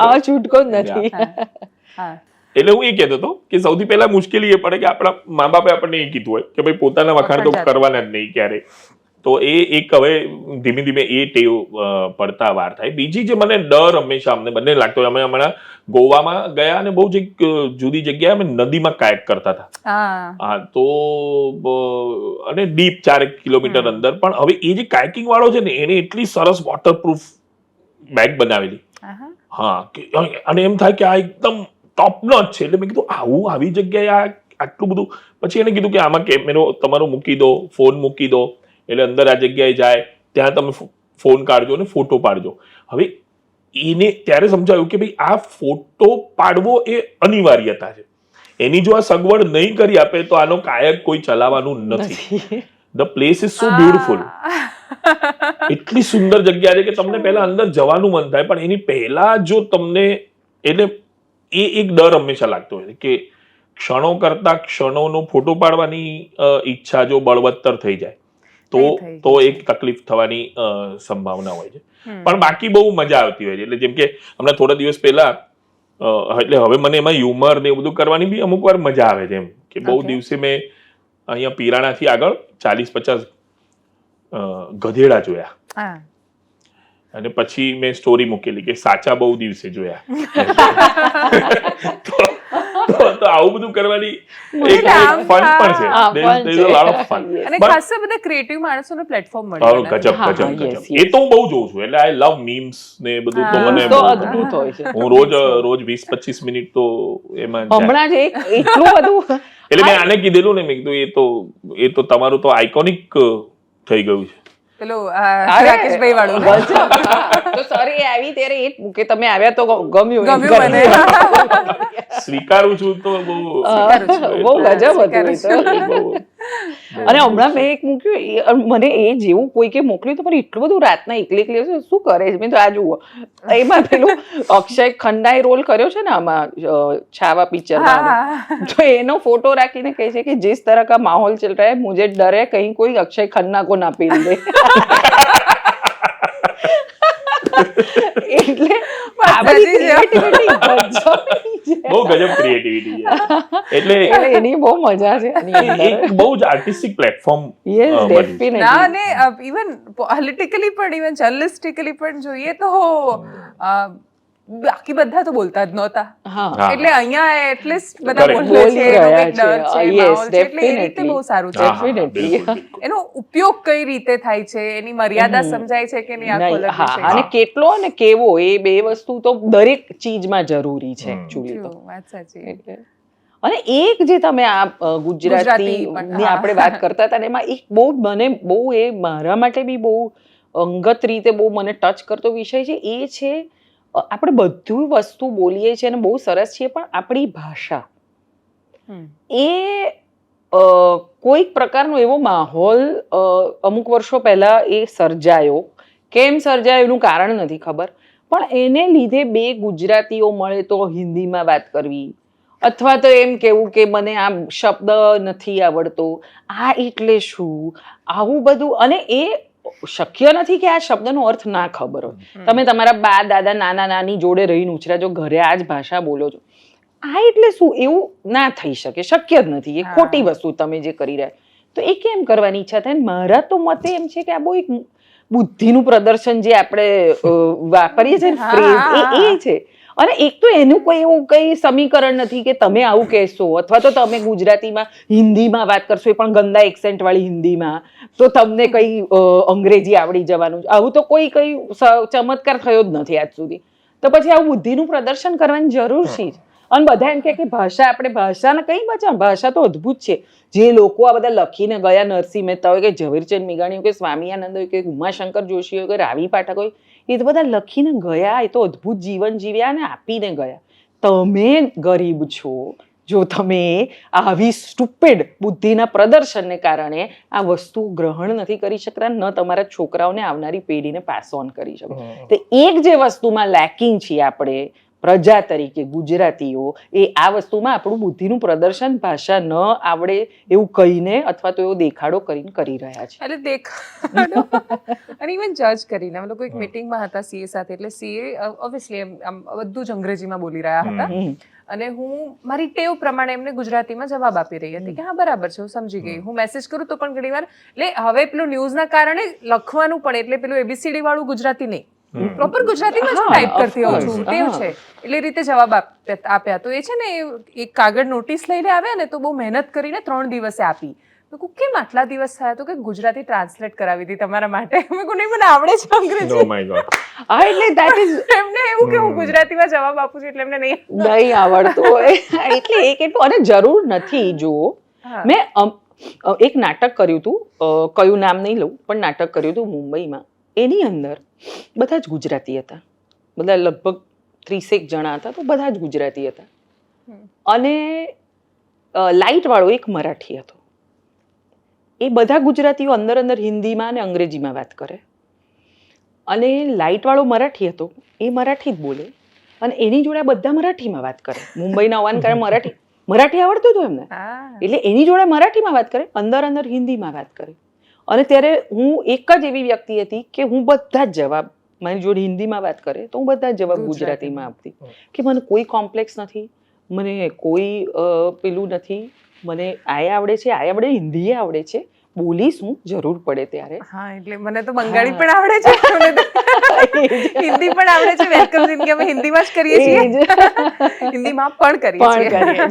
આ છૂટકો નથી. એટલે હું એ કહેતો હતો કે સૌથી પહેલા મુશ્કેલી એ પડે કે આપણા મા બાપે આપણને એ કીધું હોય કે ભાઈ પોતાના વખાણ તો કરવાના જ નહીં ક્યારે. તો એ એક હવે ધીમે ધીમે એ ટેવ પડતા વાર થાય. બીજી જે મને ડર હંમેશા અમને બંને લાગતો હોય, અમે હમણાં ગોવામાં ગયા અને બહુ જ જુદી જગ્યાએ અમે નદીમાં કાયક કરતા હતા. હા, તો અને ડીપ 4 કિલોમીટર અંદર, પણ હવે એ જે કાયકિંગ વાળો છે ને એને એટલી સરસ વોટરપ્રૂફ બેગ બનાવેલી, હા, અને એમ થાય કે આ એકદમ ટોપ નોચ છે. એટલે મેં કીધું આવી જગ્યાએ આટલું બધું. પછી એને કીધું કે આમાં કેમેરો તમારો મૂકી દો, ફોન મૂકી દો, એટલે અંદર આ જગ્યાએ જાય ત્યાં તમે ફોન કાઢજો અને ફોટો પાડજો. હવે એને ત્યારે સમજાયું કે ભાઈ આ ફોટો પાડવો એ અનિવાર્યતા છે, એની જો આ સગવડ નહીં કરી આપે તો આનો કાયક કોઈ ચલાવવાનું નથી. The place is so beautiful, એટલી સુંદર જગ્યા છે કે તમને પહેલા અંદર જવાનું મન થાય, પણ એની પહેલા જો તમને, એટલે એ એક ડર હંમેશા લાગતો હોય કે ક્ષણો કરતા ક્ષણોનો ફોટો પાડવાની ઈચ્છા જો બળવત્તર થઈ જાય તો એક તકલીફ થવાની સંભાવના હોય છે. પણ બાકી બહુ મજા આવતી હોય છે. એટલે જેમ કે હમણાં થોડા દિવસ પહેલા, એટલે હવે મને એમાં હ્યુમર ને એવું બધું કરવાની બી અમુક વાર મજા આવે છે. એમ કે બહુ દિવસે મેં અહીંયા પીરાણાથી આગળ 40-50 ગધેડા જોયા, અને પછી મેં સ્ટોરી મૂકેલી કે સાચા બહુ દિવસે જોયા. તો આવું બધું કરવાની એક ફન પણ છે. There is a lot of fun. અને ખાસ બધા ક્રિએટિવ માણસોને પ્લેટફોર્મ મળે. ગજબ. એ તો હું બહુ જોઉં છું. એટલે આઈ લવ મીમ્સ ને બધું. તો મને અદ્ભુત હોય છે. હું રોજ 20-25 મિનિટ તો એમાં હમણાં જ એટલું બધું. એટલે મેં આને કીધેલું ને, મેં કીધું એ તો તમારું તો આઇકોનિક થઈ ગયું છે. પેલો રાકેશભાઈ વાળું. તો સોરી આવી ત્યારે એ કે તમે આવ્યા તો ગમ્યું મને. સ્વીકારું છું તો બહુ ગજબ હતું. અને હમણાં મેં એક મૂક્યું, મને એ જેવું કોઈ કે મોકલ્યું તો પણ એટલું બધું રાતના એકલી શું કરે છે. મેં તો આ જુઓ, એમાં પેલું અક્ષય ખન્નાએ રોલ કર્યો છે ને આમાં છાવા પિક્ચરમાં, તો એનો ફોટો રાખીને કહે છે કે जिस तरह का माहौल चल रहा है मुझे डर है कहीं कोई अक्षय खन्ना को ना पीन दे. એટલે આ બધી creativity ગજબની છે. બહુ ગજબ ક્રિએટિવિટી છે એટલે એટલે એની બહુ મજા છે આની અંદર. એક બહુ જ આર્ટિસ્ટિક પ્લેટફોર્મ Yes, ના definitely. અને ઇવન પોલિટિકલી પણ ઇવન જર્નલિસ્ટિકલી પણ જોઈએ તો બાકી બધા તો બોલતા જ નહોતા, હા એટલે અહીંયા એટલીસ્ટ બધા Correct. બોલે બોલી છે, એનો રહ્યા કંઈક ડર છે. છે, Yes, માહોલ છે, એટલે એ રીતે definitely. બહુ સારું છે. હા, હા, Definitely. બિલકુલ, બિલકુલ. એનો ઉપયોગ કઈ રીતે થાય છે, એની મર્યાદા સમજાય છે કે નહીં, આખો નહીં, અલગ હા વિષય અને છે. કેટલો અને કેવો એ બે વસ્તુ તો દરેક ચીજમાં જરૂરી છે એકચ્યુઅલી તો. True, વાત સાચી. એટલે અને એક જે તમે આ ગુજરાતી ગુજરાતી પણ, ની હા. આપણે વાત કરતા હતા ને એમાં એક બહુ મને બહુ એ મારા માટે બી બહુ અંગત રીતે બહુ મને ટચ કરતો વિષય છે એ છે આપણે બધું વસ્તુ બોલીએ છીએ અને બહુ સરસ છીએ પણ આપણી ભાષા હમ. એ કોઈક પ્રકારનો એવો માહોલ અમુક વર્ષો પહેલા એ સર્જાયો. કેમ સર્જાયો એનું કારણ નથી ખબર, પણ એને લીધે બે ગુજરાતીઓ મળે તો હિન્દીમાં વાત કરવી અથવા તો એમ કેવું કે મને આ શબ્દ નથી આવડતો, આ એટલે શું, આવું બધું. અને એ શક્ય નથી કે આ શબ્દનો અર્થ ના ખબર હોય. તમે તમારા બા દાદા નાના નાની જોડે રહીને ઉછર્યા છો, ઘરે આ જ ભાષા બોલો છો, આ એટલે શું, એવું ના થઈ શકે, શક્ય જ નથી. એ ખોટી વસ્તુ તમે જે કરી રહ્યા. તો એ કેમ કરવાની ઈચ્છા થાય? મારા તો મતે એમ છે કે આ બહુ એક બુદ્ધિનું પ્રદર્શન જે આપણે વાપરીએ છીએ ને ફ્રેઝ એ છે. અને એક તો એનું કોઈ એવું કઈ સમીકરણ નથી કે તમે આવું કહેશો અથવા તો તમે ગુજરાતીમાં હિન્દીમાં વાત કરશો એ પણ ગંદા એક્સેન્ટ વાળી હિન્દીમાં, તો તમને કઈ અંગ્રેજી આવડી જવાનું. આવું તો કોઈ કઈ ચમત્કાર થયો જ નથી આજ સુધી. તો પછી આવું બુદ્ધિનું પ્રદર્શન કરવાની જરૂર છે જ. અને બધા એમ કે ભાષા, આપણે ભાષાને કઈ બચાવ, ભાષા તો અદ્ભુત છે. જે લોકો આ બધા લખીને ગયા, નરસિંહ મહેતા હોય કે ઝવેરચંદ મેઘાણી હોય કે સ્વામિયાનંદ હોય કે ઉમાશંકર જોશી હોય કે રાવી પાઠક હોય, એ તો બધા લખીને ગયા, એ તો અદ્ભુત જીવન જીવ્યા અને આપીને ગયા. તમે ગરીબ છો જો તમે આવી સ્ટુપિડ બુદ્ધિના પ્રદર્શનને કારણે આ વસ્તુ ગ્રહણ નથી કરી શકતા, ન તમારા છોકરાઓને આવનારી પેઢીને પાસ ઓન કરી શકો. તો એક જે વસ્તુમાં લેકિંગ છીએ આપણે પ્રજા તરીકે ગુજરાતીઓ, એ આ વસ્તુમાં આપણું બુદ્ધિનું પ્રદર્શન ભાષા ન આવડે એવું કહીને અથવા તો એવો દેખાડો કરીને કરી રહ્યા છે. એટલે દેખાડો અને ઇવન જજ કરીને અમે લોકો એક મીટિંગમાં હતા સીએ સાથે, એટલે સીએ ઓબ્વિયસલી આમ બધું જ અંગ્રેજીમાં બોલી રહ્યા હતા અને હું મારી ટેવ પ્રમાણે એમને ગુજરાતીમાં જવાબ આપી રહી હતી કે હા બરાબર છે, હું સમજી ગઈ. હું મેસેજ કરું તો પણ ઘણી વાર એટલે હવે પેલું ન્યૂઝના કારણે લખવાનું પણ, એટલે પેલું એબીસીડી વાળું ગુજરાતી નહીં, પ્રોપર ગુજરાતીમાં જ ટાઈપ કરતી હોઉં છું, ટેવ છે, એટલે એ રીતે જવાબ આપ્યા. તો એ છે ને એક કાગળ નોટિસ લઈને આવ્યા ને તો બહુ મહેનત કરીને 3 દિવસે આપી. તો કેમ આટલા દિવસ થયા? તો કે ગુજરાતી ટ્રાન્સલેટ કરાવી હતી તમારા માટે. મેં કહ્યું નહીં, મને આવડે છે અંગ્રેજી. Oh my God. હા, એટલે that is એમને એવું કે હું ગુજરાતીમાં જવાબ આપું છું એટલે એમને નહીં આવડતું હોય. એટલે એ કેટલું, અને જરૂર નથી. જો મેં એક નાટક કર્યું હતું, કયું નામ નહીં લઉં, પણ નાટક કર્યું હતું મુંબઈમાં. એની અંદર બધા જ ગુજરાતી હતા, બધા લગભગ 30 જણા હતા, તો બધા જ ગુજરાતી હતા. અને લાઇટ વાળો એક મરાઠી હતો. એ બધા ગુજરાતીઓ અંદર અંદર હિન્દીમાં અને અંગ્રેજીમાં વાત કરે, અને લાઇટ વાળો મરાઠી હતો, એ મરાઠી જ બોલે, અને એની જોડે બધા મરાઠીમાં વાત કરે. મુંબઈના હોવાને કારણે મરાઠી આવડતું હતું એમને, એટલે એની જોડે મરાઠીમાં વાત કરે, અંદર અંદર હિન્દીમાં વાત કરે. અને ત્યારે હું એક જ એવી વ્યક્તિ હતી કે હું બધા જ જવાબ, મારી જોડે હિન્દીમાં વાત કરે તો હું બધા જ જવાબ ગુજરાતીમાં આપતી, કે મને કોઈ કોમ્પ્લેક્સ નથી, મને કોઈ પેલું નથી, મને આ આવડે છે, આ આવડે, હિન્દી આવડે છે, બોલીશ હું જરૂર પડે ત્યારે. હા, એટલે મને તો બંગાળી પણ આવડે છે, હિન્દી પણ આવડે છે. વેલકમ જિંદગી અમે હિન્દીમાં જ કરીએ છીએ, હિન્દીમાં પણ કરીએ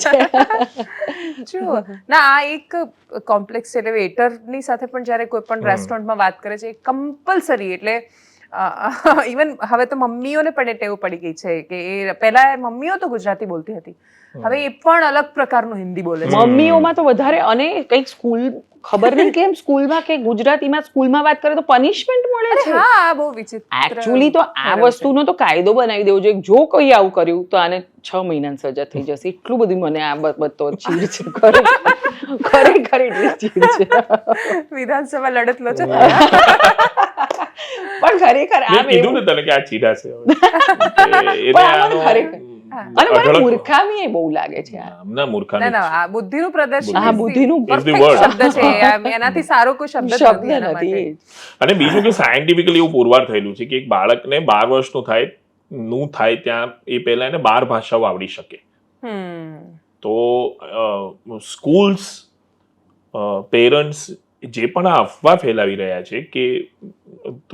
છીએ. જો ના, આ એક કોમ્પ્લેક્સ છે. એટલે વેટરની સાથે પણ જ્યારે કોઈ પણ રેસ્ટોરન્ટમાં વાત કરે છે કમ્પલસરી, એટલે ઇવન હવે તો મમ્મીઓને પણ એ ટેવ પડી ગઈ છે કે એ પહેલા મમ્મીઓ તો ગુજરાતી બોલતી હતી, હવે એ પણ અલગ પ્રકારનું હિન્દી બોલે છે. મમ્મીઓમાં તો વધારે. અને કંઈક સ્કૂલ, ખબર નહીં કેમ સ્કૂલમાં કે ગુજરાતીમાં સ્કૂલમાં વાત કરે તો પનિશમેન્ટ મળે છે. હા, બહુ વિચિત્ર. એકચ્યુઅલી તો આ વસ્તુનો તો કાયદો બનાવી દેવો જોઈએ. જો કોઈ આવું કર્યું તો આને 6 મહિનાની સજા થઈ જશે. એટલું બધું મને આ બધો ચીડ છે, ખરેખર એટલી ચીડ છે. વિધાનસભા લડત લો છો. પણ ખરેખર આ કીધું ને તને કે આ ચીડા છે. ખરેખર હા. અને મને અઢળક- મૂર્ખામી એ બહુ લાગે છે યાર. ના મૂર્ખામી ના આ બુદ્ધિનું પ્રદર્શન હા, બુદ્ધિનું is the perfect word. શબ્દ છે આમ એનાથી સારો કોઈ શબ્દ જ શબ્દ નથી એના નથી માટે. એ જ. અને બીજું કે સાયન્ટિફિકલી એવું પુરવાર થયેલું છે કે એક બાળકને 12 વર્ષનું થાય ત્યાં એ પહેલા એને 12 ભાષાઓ આવડી શકે. તો સ્કૂલ્સ પેરેન્ટ્સ જે પણ આ અફવા ફેલાવી રહ્યા છે કે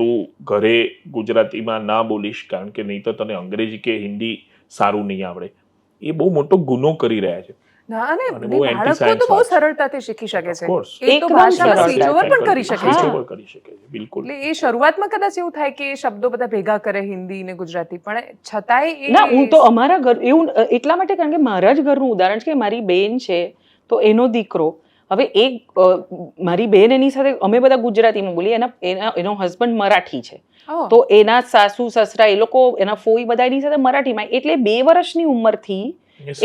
તું ઘરે ગુજરાતીમાં ના બોલીશ કારણ કે નહીં તો તને અંગ્રેજી કે હિન્દી સારું નહીં આવડે, એ બહુ મોટો ગુનો કરી રહ્યા છે. ના અને અને બહુ બાળકો anti-science તો બહુ વાત છે. સરળતાથી શીખી શકે Of છે. course. એ તો એકદમ ભાષામાં સરળતાથી. switch over પણ કરી શકે Switch છે. over કરી શકે છે, બિલકુલ. એટલે એ શરૂઆતમાં કદાચ એવું થાય કે એ શબ્દો બધા ભેગા કરે હિન્દી ને ગુજરાતી, પણ છતાંય ના હું તો અમારા ઘર એવું એટલા માટે કારણ કે મારા જ ઘરનું ઉદાહરણ છે કે મારી બેન છે તો એનો દીકરો હવે મારી બેન એની સાથે અમે બધા ગુજરાતીમાં બોલીએ, એનો હસબન્ડ મરાઠી છે તો એના સાસુ સસરા એ લોકો એના ફોઈ બધા એની સાથે મરાઠીમાં, એટલે 2 વર્ષની ઉંમરથી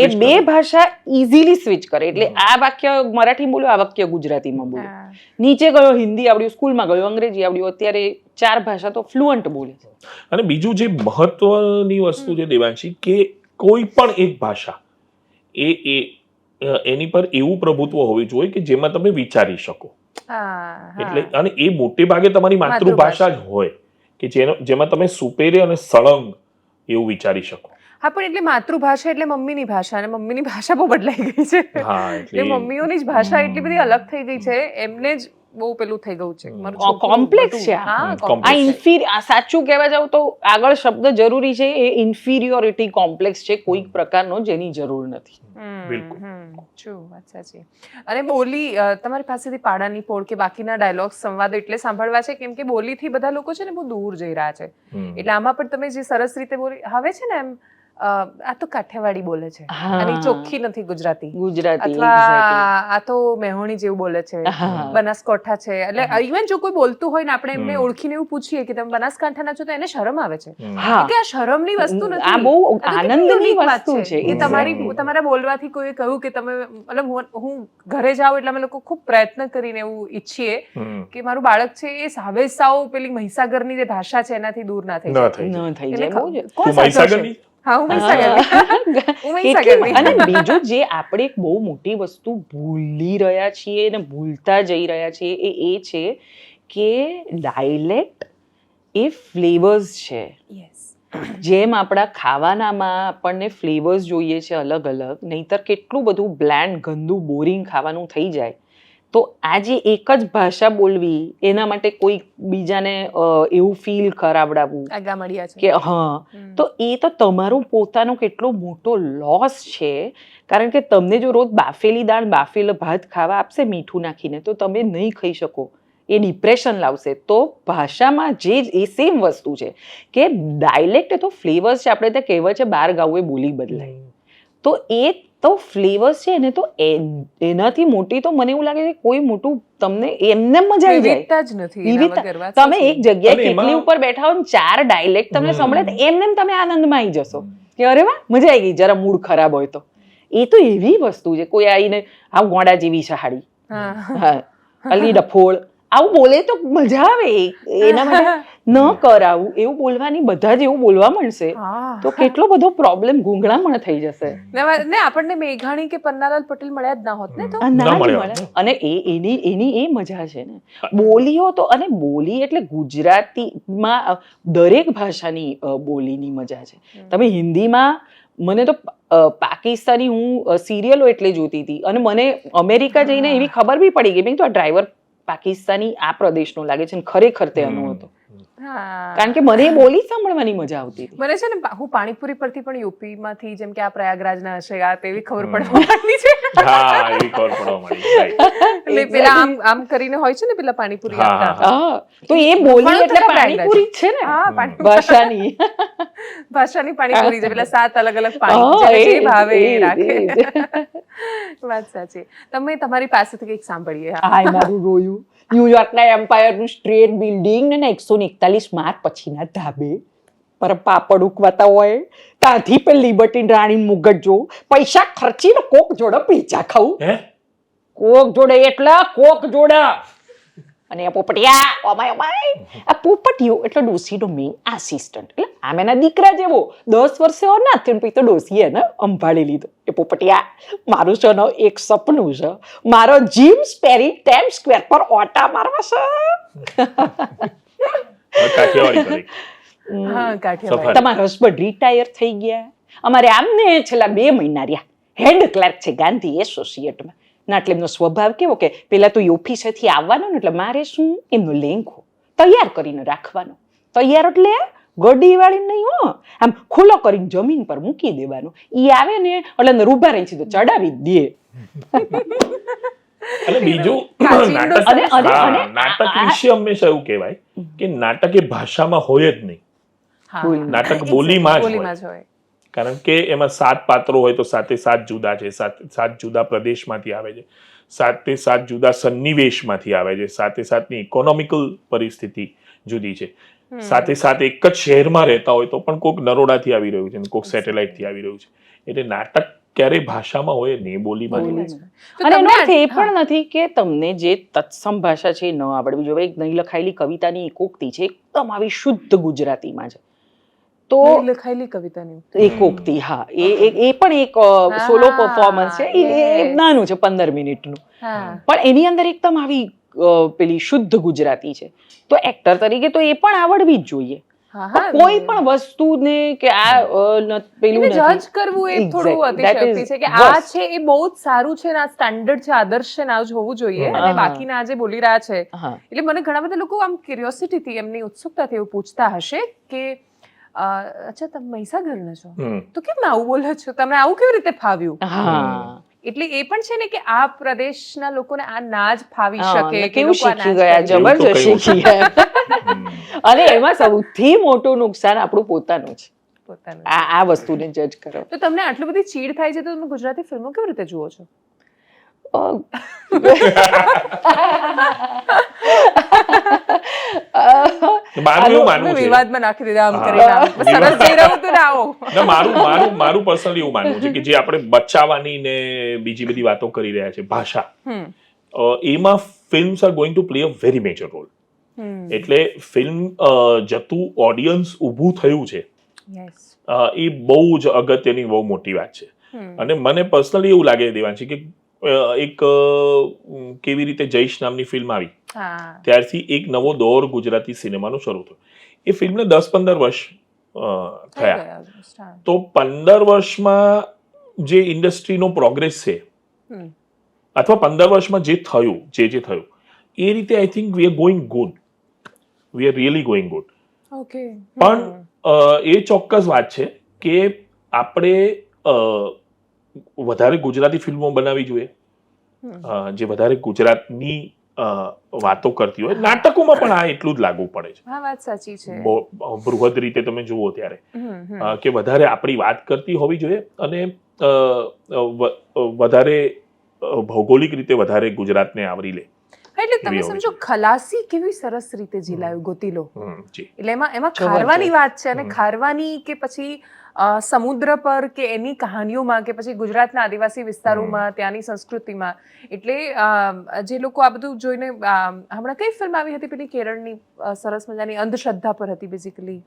એ 2 ભાષા ઇઝીલી સ્વિચ કરે. એટલે આ વાક્ય મરાઠી બોલ્યો, આ વાક્ય ગુજરાતીમાં બોલ્યો, નીચે ગયો હિન્દી આવડ્યું, સ્કૂલમાં ગયો અંગ્રેજી આવડ્યું, અત્યારે 4 ભાષા તો ફ્લુઅન્ટ બોલે છે. અને બીજું જે મહત્વની વસ્તુ છે દેવાંશી, કે કોઈ પણ એક ભાષા એની પર એવું પ્રભુત્વ હોવું જોઈએ કે જેમાં તમે વિચારી શકો. એટલે અને એ મોટે ભાગે તમારી માતૃભાષા જ હોય કે જેમાં તમે સુપેરે અને સળંગ એવું વિચારી શકો. હા પણ એટલે માતૃભાષા એટલે મમ્મીની ભાષા, અને મમ્મીની ભાષા બહુ બદલાઈ ગઈ છે. હા, એટલે મમ્મીઓની જ ભાષા એટલી બધી અલગ થઈ ગઈ છે, એમને જ બહુ પેલું થઈ ગયું છે. મારું છોકરું કોમ્પ્લેક્સ બધું. છે હા, complex. આ સાચું કહેવા જાવ તો આગળ શબ્દ જરૂરી છે, એ ઇન્ફિરિયોરિટી કોમ્પ્લેક્સ છે કોઈક પ્રકારનો જેની જરૂર નથી. બિલકુલ. true, વાત સાચી. અને બોલી તમારી પાસેથી પાડાની પોળ કે બાકીના ડાયલોગ્સ સંવાદો એટલે સાંભળવા છે કેમ કે બોલીથી બધા લોકો છે ને બહુ દૂર જઈ રહ્યા છે. એટલે આમાં પણ તમે જે સરસ રીતે બોલી, હવે છે ને એમ આ તો કાઠિયાવાડી બોલે છે, આની ચોખ્ખી નથી ગુજરાતી, અથવા આ તો મેહોણી જેવું બોલે છે, બનાસકાંઠા છે. એટલે ઇવન જો કોઈ બોલતું હોય ને આપણે એમને ઓળખીને એવું પૂછીએ કે તમે બનાસકાંઠાના છો તો એને શરમ આવે છે કે આ શરમની વસ્તુ નથી, આ બહુ આનંદની વસ્તુ છે. એ તમારા બોલવાથી કોઈ કહ્યું કે તમે મતલબ હું ઘરે જાઉં એટલે અમે લોકો ખૂબ પ્રયત્ન કરીને એવું ઈચ્છીએ કે મારું બાળક છે એ સાવે સાવ પેલી મહીસાગરની જે ભાષા છે એનાથી દૂર ના થઈ જાય. હા, હું મહીસાગરની. અને બીજું જે આપણે એક બહુ મોટી વસ્તુ ભૂલી રહ્યા છીએ ને ભૂલતા જઈ રહ્યા છીએ એ છે કે ડાયલેક્ટ એ ફ્લેવર્સ છે. જેમ આપણા ખાવાનામાં આપણને ફ્લેવર્સ જોઈએ છે અલગ અલગ, નહીતર કેટલું બધું બ્લેન્ડ ગંદુ બોરિંગ ખાવાનું થઈ જાય. તો આજે એક જ ભાષા બોલવી એના માટે કોઈ બીજાને એવું ફીલ કરાવડાવવું કે હા, તો એ તો તમારો પોતાનો કેટલો મોટો લોસ છે. કારણ કે તમને જો રોજ બાફેલી દાળ બાફેલો ભાત ખાવા આપશે મીઠું નાખીને તો તમે નહીં ખાઈ શકો, એ ડિપ્રેશન લાવશે. તો ભાષામાં જે એ સેમ વસ્તુ છે કે ડાયલેક્ટ એ તો ફ્લેવર્સ છે. આપણે ત્યાં કહેવત છે 12 ગાઉએ બોલી બદલાય, તો એ તો ફ્લેવર્સ છે ને, તો એનાથી મોટી તો મને એવું લાગે છે કોઈ મોટું તમને એમને મજા આવી જાય જ નથી. તમે એક જગ્યાએ કેટલી ઉપર બેઠા હો 4 ડાયલેક્ટ તમને સંભળાય એમને તમે આનંદમાં આવી જશો કે અરે વાહ મજા આવી ગઈ. જરા મૂડ ખરાબ હોય તો એ તો એવી વસ્તુ છે. કોઈ આવીને આ ગોડા જેવી સહાડી, હા અલી ડફોળ આવું બોલે તો મજા આવે. એના માટે ન કરાવું એવું બોલવાની, બધા જ એવું બોલવા મળશે તો કેટલો બધો પ્રોબ્લેમ ગૂંગળામણ થઈ જશે. ને આપણને મેઘાણી કે પન્નાલાલ પટેલ મળ્યા જ ના હોત ને તો. અને એની એ મજા છે ને બોલીઓ તો. અને બોલી એટલે ગુજરાતીમાં દરેક ભાષાની બોલીની મજા છે. તમે હિન્દીમાં મને તો પાકિસ્તાની હું સિરિયલો એટલે જોતી હતી અને મને અમેરિકા જઈને એવી ખબર બી પડી ગઈ તો આ ડ્રાઈવર પાકિસ્તાની આ પ્રદેશનો લાગે છે, ખરેખર તે અનુ હતો. કારણ કે મને બોલી સાંભળવાની મજા આવતી હતી. મને છે ને હું પાણીપુરી પરથી પણ યુપી માંથી જેમ કે આ પ્રયાગરાજના હશે આ તેવી ખબર પડવા માંડી છે. હા, એવી ખબર પડવા માંડી. એટલે પેલા આમ કરીને હોય છે ને પેલા પાણીપુરી આપતા. તો એ બોલી એટલે પાણીપુરી છે ને. હા, ભાષાની પાણીપુરી છે. પેલા 7 અલગ અલગ પાણી જે ભાવે એ રાખે. વાત સાચી. તમે તમારી પાસેથી કંઈક સાંભળીએ. હાય મારું રોયું. ન્યુયોર્કના એમ્પાયરનું સ્ટ્રેટ બિલ્ડિંગ ને 141 માર્ક પછીના ધાબે પર પાપડ ઉકવાતા હોય ત્યાંથી પેલી લિબર્ટી રાણી મુગટ જો પૈસા ખર્ચીને કોક જોડે પીઝા ખાવું. કોક જોડે એટલા કોક જોડે. અને આ પોપટિયા આ પોપટિયો એટલે ડોસીનો મેઇન આસિસ્ટન્ટ. એટલે આમ એના દીકરા જેવો 10 વર્ષે ઓર ના થયો, પછી તો ડોસીએ ને સંભાળી લીધો. એ પોપટિયા, મારું છે ને એક સપનું છે, મારો જીમ સ્પેરી ટાઈમ સ્ક્વેર પર ઓટા મારવા છે. કાઠિયાવાડી કરી. હા, કાઠિયાવાડી. તમારા હસબન્ડ રિટાયર થઈ ગયા, અમારે આમને છેલ્લા 2 મહિના રહ્યા, હેડ ક્લાર્ક છે ગાંધી એસોસિએટમાં. ના એટલે એમનો સ્વભાવ કેવો કે પેલા તો ઓફિસેથી આવવાનો ને એટલે મારે શું એમનો લેંઘો તૈયાર કરીને રાખવાનો. તૈયાર એટલે ગોડી વાળી નહીં હો, આમ ખુલ્લો કરીને જમીન પર મૂકી દેવાનો. ઈ આવે ને એટલે અંદર ઊભા રહીને સીધો ચડાવી જ દે. અને બીજું નાટક વિશે હંમેશા એવું કહેવાય કે નાટક એ ભાષામાં હોય જ નહીં, નાટક બોલીમાં જ હોય. કારણ કે એમાં 7 પાત્રો હોય તો 7 જુદા છે, 7 જુદા પ્રદેશમાંથી આવે છે, 7 જુદા સન્નિવેશમાંથી આવે છે, 7ની ઇકોનોમિકલ પરિસ્થિતિ જુદી છે, 7 એક જ શહેરમાં રહેતા હોય તો પણ કોઈક નરોડાથી આવી રહ્યું છે, કોઈક સેટેલાઇટથી આવી રહ્યું છે. એટલે નાટક ક્યારેય ભાષામાં હોય નહીં, બોલીમાં જ. અને એનો અર્થ એ પણ નથી કે તમને જે તત્સમ ભાષા છે એ ન આવડવી જોઈએ. એક નહીં લખાયેલી કવિતાની એકોક્તિ છે, એકદમ આવી શુદ્ધ ગુજરાતીમાં છે. તો લખાયેલી કવિતાની એકોક્તિ, હા, એ પણ એક સોલો પરફોર્મન્સ છે. એ નાનું છે, 15 મિનિટનું, પણ એની અંદર એકદમ આવી પેલી શુદ્ધ ગુજરાતી છે. તો એક્ટર તરીકે તો એ પણ આવડવી જ જોઈએ. કોઈ પણ વસ્તુને કે આ પેલું જજ કરવું એ થોડું અતિશયોક્તિ છે કે આ છે એ બહુ જ સારું છે ને આ સ્ટાન્ડર્ડ છે, આદર્શ છે ને આ જ હોવું જોઈએ, અને બાકીના આજે બોલી રહ્યા છે. એટલે મને ઘણા બધા લોકો આમ ક્યુરિયોસિટીથી, એમની ઉત્સુકતાથી એવું પૂછતા હશે કે અચ્છા તમે મહીસાગરના છો તો કેમ આવું બોલો છો, તમને આવું કેવી રીતે ફાવ્યું? એટલે એ પણ છે ને કે આ પ્રદેશના લોકોને આ ના જ ફાવી શકે, કેવું શીખી ગયા, જબરજસ્ત શીખી ગયા. અને એમાં સૌથી મોટું નુકસાન આપણું પોતાનું છે, આ વસ્તુને જજ કરો. તો તમને આટલી બધી ચીડ થાય છે તો તમે ગુજરાતી ફિલ્મો કેવી રીતે જુઓ છો? વિવાદમાં નાખી દીધા આમ કરીને, સરસ જઈ રહ્યું હતું ને આવો. મારું પર્સનલી એવું માનવું છે કે જે આપણે બચાવવાની ને બીજી બધી વાતો કરી રહ્યા છે ભાષા, એમાં films are going to play a very major role. એટલે ફિલ્મ જતું ઓડિયન્સ ઊભું થયું છે એ બહુ જ અગત્યની, બહુ મોટી વાત છે. અને મને પર્સનલી એવું લાગે દેવાંશી કે એક કેવી રીતે જઈશ નામની ફિલ્મ આવી ત્યારથી એક નવો દોર ગુજરાતી સિનેમાનો શરૂ થયો. એ ફિલ્મને 10-15 વર્ષ થયા, તો 15 વર્ષમાં જે ઇન્ડસ્ટ્રીનો પ્રોગ્રેસ છે અથવા 15 વર્ષમાં જે થયું એ રીતે I think we are going good, we are really going good. પણ એ ચોક્કસ વાત છે કે આપણે વધારે ગુજરાતી ફિલ્મો બનાવવી જોઈએ, જે વધારે ગુજરાતની વાતો કરતી હોય. નાટકોમાં પણ આ એટલું જ લાગુ પડે છે. હા, વાત સાચી છે. બૃહદ રીતે તમે જુઓ ત્યારે કે વધારે આપણી વાત કરતી હોવી જોઈએ, અને વધારે ભૌગોલિક રીતે વધારે ગુજરાતને આવરી લે. એટલે તમે સમજો ખલાસી કેવી સરસ રીતે જીલાયું ગોતીલો. એટલે એમાં ખારવાની વાત છે, અને ખારવાની કે પછી સમુદ્ર પર કે એની કહાનીઓમાં કે પછી ગુજરાતના આદિવાસી વિસ્તારોમાં ત્યાંની સંસ્કૃતિમાં. એટલે જે લોકો આ બધું જોઈને, હમણાં કઈ ફિલ્મ આવી હતી પેલી કેરળની સરસ મજાની અંધશ્રદ્ધા પર હતી બેઝિકલી,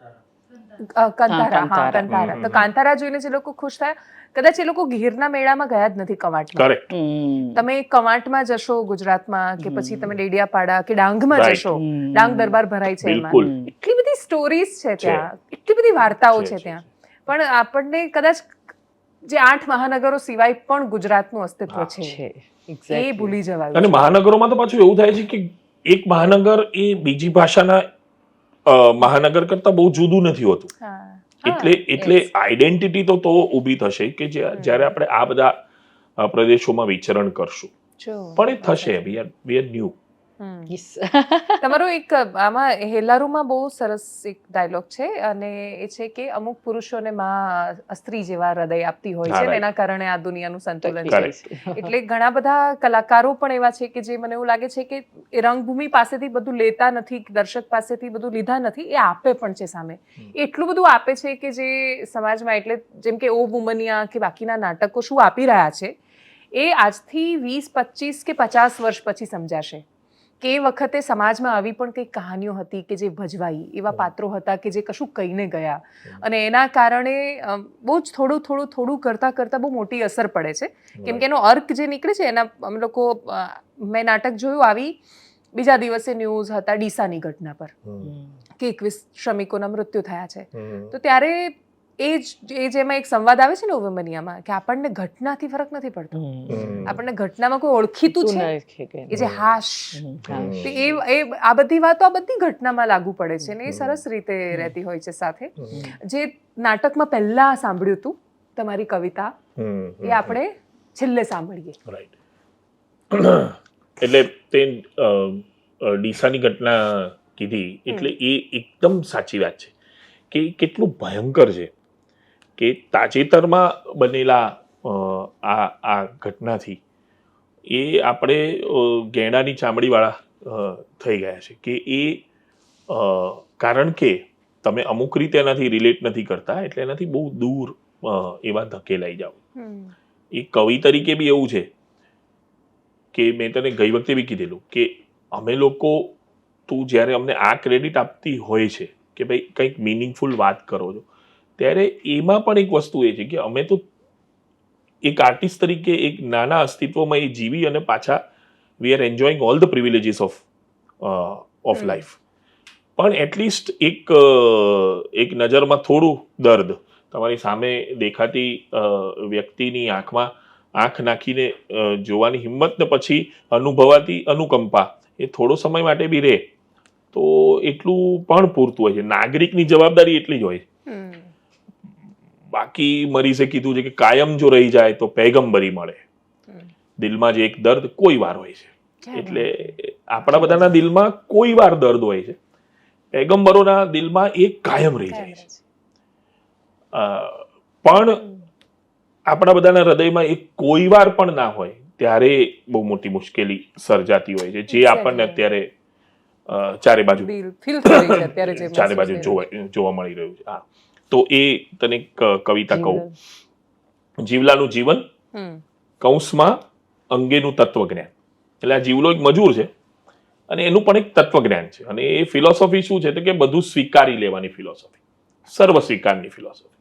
કંતારા. તો કાંતારા જોઈને જે લોકો ખુશ થયા, કદાચ એ લોકો ગીરના મેળામાં ગયા જ નથી કવાંટમાં. તમે કવાંટમાં જશો ગુજરાતમાં કે પછી તમે ડેડિયાપાડા કે ડાંગમાં જશો, ડાંગ દરબાર ભરાય છે, એમાં એટલી બધી સ્ટોરીઝ છે ત્યાં, એટલી બધી વાર્તાઓ છે ત્યાં. પણ આપણને કદાચ જે 8 મહાનગરો સિવાય પણ ગુજરાતનું અસ્તિત્વ છે એ ભૂલી જવાયું. અને મહાનગરોમાં તો પાછું એવું થાય છે કે એક મહાનગર એ બીજી ભાષાના મહાનગર કરતા બહુ જુદું નથી હોતું. એટલે આઈડેન્ટિટી તો ઊભી થશે કે જ્યારે આપણે આ બધા પ્રદેશોમાં વિચરણ કરશું, પણ એ થશે. We are new. તમારો એક આમાં હેલારુમાં બહુ સરસ એક ડાયલોગ છે, અને એ છે કે અમુક પુરુષોને માં સ્ત્રી જેવા હૃદય આપતી હોય છે, એના કારણે આ દુનિયાનું સંતુલન છે. એટલે ઘણા બધા કલાકારો પણ એવા છે કે જે મને એવું લાગે છે કે એ રંગભૂમિ પાસેથી બધું લેતા નથી, દર્શક પાસેથી બધું લીધા નથી, એ આપે પણ છે સામે. એટલું બધું આપે છે કે જે સમાજમાં, એટલે જેમ કે ઓ વુમનિયા કે બાકીના નાટકો શું આપી રહ્યા છે એ આજથી 20-25 કે 50 વર્ષ પછી સમજાશે કે વખતે સમાજમાં આવી પણ કંઈક કહાનીઓ હતી કે જે ભજવાઈ, એવા પાત્રો હતા કે જે કશું કહીને ગયા અને એના કારણે બહુ જ થોડું કરતાં બહુ મોટી અસર પડે છે. કેમ કે એનો અર્ક જે નીકળે છે એના અમે લોકો મેં નાટક જોયું આવી બીજા દિવસે ન્યૂઝ હતા ડીસાની ઘટના પર કે 21 શ્રમિકોના મૃત્યુ થયા છે. તો ત્યારે એમાં એક સંવાદ આવે છે ને ઓવમનિયામાં કે આપણને ઘટનાથી ફરક નથી પડતો, આપણને ઘટનામાં કોઈ ઓળખીતું છે એ જે હાશ, એ આ બધી વાતો આ બધી ઘટનામાં લાગુ પડે છે ને એ સરસ રીતે રહેતી હોય છે સાથે. જે નાટકમાં પહેલા સાંભળ્યું હતું તમારી કવિતા એ આપણે છેલ્લે સાંભળીએ. રાઈટ. એટલે તે ડીસાની ઘટના કીધી એટલે એ એકદમ સાચી વાત છે કે કેટલું ભયંકર છે કે તાજેતરમાં બનેલા આ ઘટનાથી એ આપણે ગેંડાની ચામડીવાળા થઈ ગયા છે કે એ કારણ કે તમે અમુક રીતે એનાથી રિલેટ નથી કરતા એટલે એનાથી બહુ દૂર એવા ધકેલાઈ જાઓ. એ કવિ તરીકે બી એવું છે કે મેં તને ગઈ વખતે બી કીધેલું કે અમે લોકો તું જ્યારે અમને આ ક્રેડિટ આપતી હોય છે કે ભાઈ કંઈક મિનિંગફુલ વાત કરો છો, ત્યારે એમાં પણ એક વસ્તુ એ છે કે અમે તો એક આર્ટિસ્ટ તરીકે એક નાના અસ્તિત્વમાં એ જીવી અને પાછા we are enjoying all the privileges of life. પણ એટલીસ્ટ એક નજરમાં થોડું દર્દ તમારી સામે દેખાતી વ્યક્તિની આંખમાં આંખ નાખીને જોવાની હિંમત ને પછી અનુભવાતી અનુકંપા એ થોડો સમય માટે બી રહે તો એટલું પણ પૂરતું હોય છે. નાગરિકની જવાબદારી એટલી જ હોય છે. બાકી મરીઝે કીધું છે કે કાયમ જો રહી જાય તો પૈગંબરી મળે. દિલમાં જે એક દર્દ કોઈ વાર હોય છે, એટલે આપણા બધાના દિલમાં કોઈ વાર દર્દ હોય છે, પૈગંબરોના દિલમાં એ કાયમ રહી જાય છે. પણ આપણા બધાના હૃદયમાં એક કોઈ વાર પણ ના હોય ત્યારે બહુ મોટી મુશ્કેલી સર્જાતી હોય છે, જે આપણને અત્યારે ચારે બાજુ જોવા મળી રહ્યું છે. હા, તો એ તને કવિતા કહું, જીવલાનું જીવન કૌંસમાં અંગેનું તત્વજ્ઞાન. એટલે આ જીવલો એક મજૂર છે અને એનું પણ એક તત્વજ્ઞાન છે અને એ ફિલોસોફી શું છે તો કે બધું સ્વીકારી લેવાની ફિલોસોફી, સર્વ સ્વીકારની ફિલોસોફી.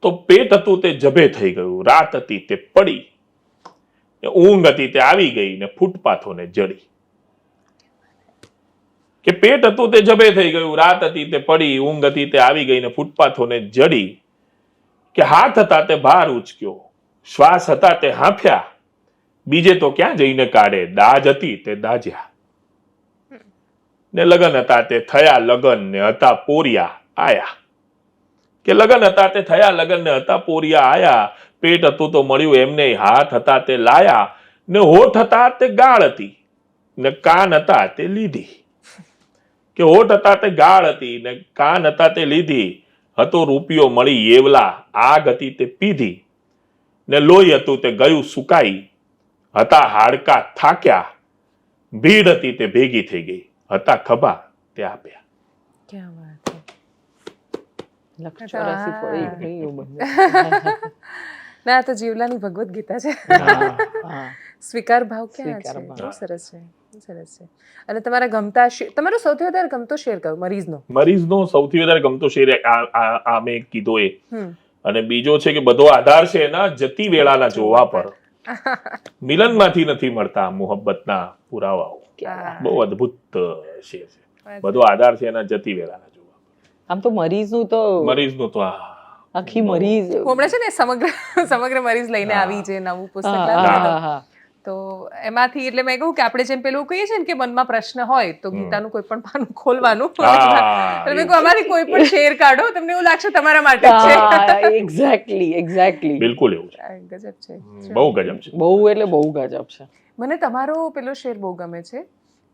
તો પેટ હતું તે જભે થઈ ગયું, રાત હતી તે પડી, ઊંઘ હતી તે આવી ગઈ ને ફૂટપાથોને જડી. કે પેટ હતું તે જભે થઈ ગયું, રાત હતી તે પડી, ઊંઘ હતી તે આવી ગઈ ને ફૂટપાથોને જડી. કે હાથ હતા તે ભાર ઉચક્યો, શ્વાસ હતા તે હાંફ્યા, બીજે તો ક્યાં જઈને કાઢે, દાજ હતી તે દાજ્યા. ને લગન હતા તે થયા લગન ને હતા પોરિયા આયા. કે લગન હતા તે થયા લગન ને હતા પોરિયા આયા. પેટ હતું તો મળ્યું એમને, હાથ હતા તે લાયા, ને હોઠ હતા તે ગાળ હતી, ને કાન હતા તે લીધી. કે હોઠ હતા તે ગાળ હતી ને કાન હતા તે લીધી, હતો રૂપિયો મળી એવલા, આગ હતી તે પીધી, ને લોહી હતું તે ગયું સુકાઈ, હતા હાડકા થાક્યા, ભીડ હતી તે ભેગી થઈ ગઈ, હતા ખભા તે આપ્યા. ક્યાં વાત ના, તો જીવલાની ભગવદ ગીતા છે. સ્વીકાર ભાવ ક્યાં છે? બહુ સરસ છે, સરસ છે. અને તમારા ગમતા તમારો સૌથી વધારે ગમતો શેર કયો? મરીઝનો સૌથી વધારે ગમતો શેર આ મેં કીધો એ. અને બીજો છે કે બધો આધાર છે એના જતી વેળાના જોવા પર, મિલનમાંથી નથી મળતા મોહબ્બતના પુરાવાઓ. બહુ અદ્ભુત શેર છે. બધો આધાર છે એના જતી વેળાના જોવા પર. આમ તો મરીઝનું તો આખી મરીઝ હમણાં છે ને સમગ્ર મરીઝ લઈને આવી છે નવું પુસ્તક, તો એમાંથી એટલે મેં કહું કે આપણે જેમ પેલું કહીએ છીએ ને કે મનમાં પ્રશ્ન હોય તો ગીતાનું કોઈ પણ પાનું ખોલવાનું, મેં કહું અમારી કોઈ પણ શેર કાઢો, તમને એવું લાગશે તમારા માટે છે. એક્ઝેક્ટલી બિલકુલ એવું છે. ગજબ છે, બહુ ગજબ છે, બહુ એટલે બહુ ગજબ છે. મને તમારો પેલો શેર બહુ ગમે છે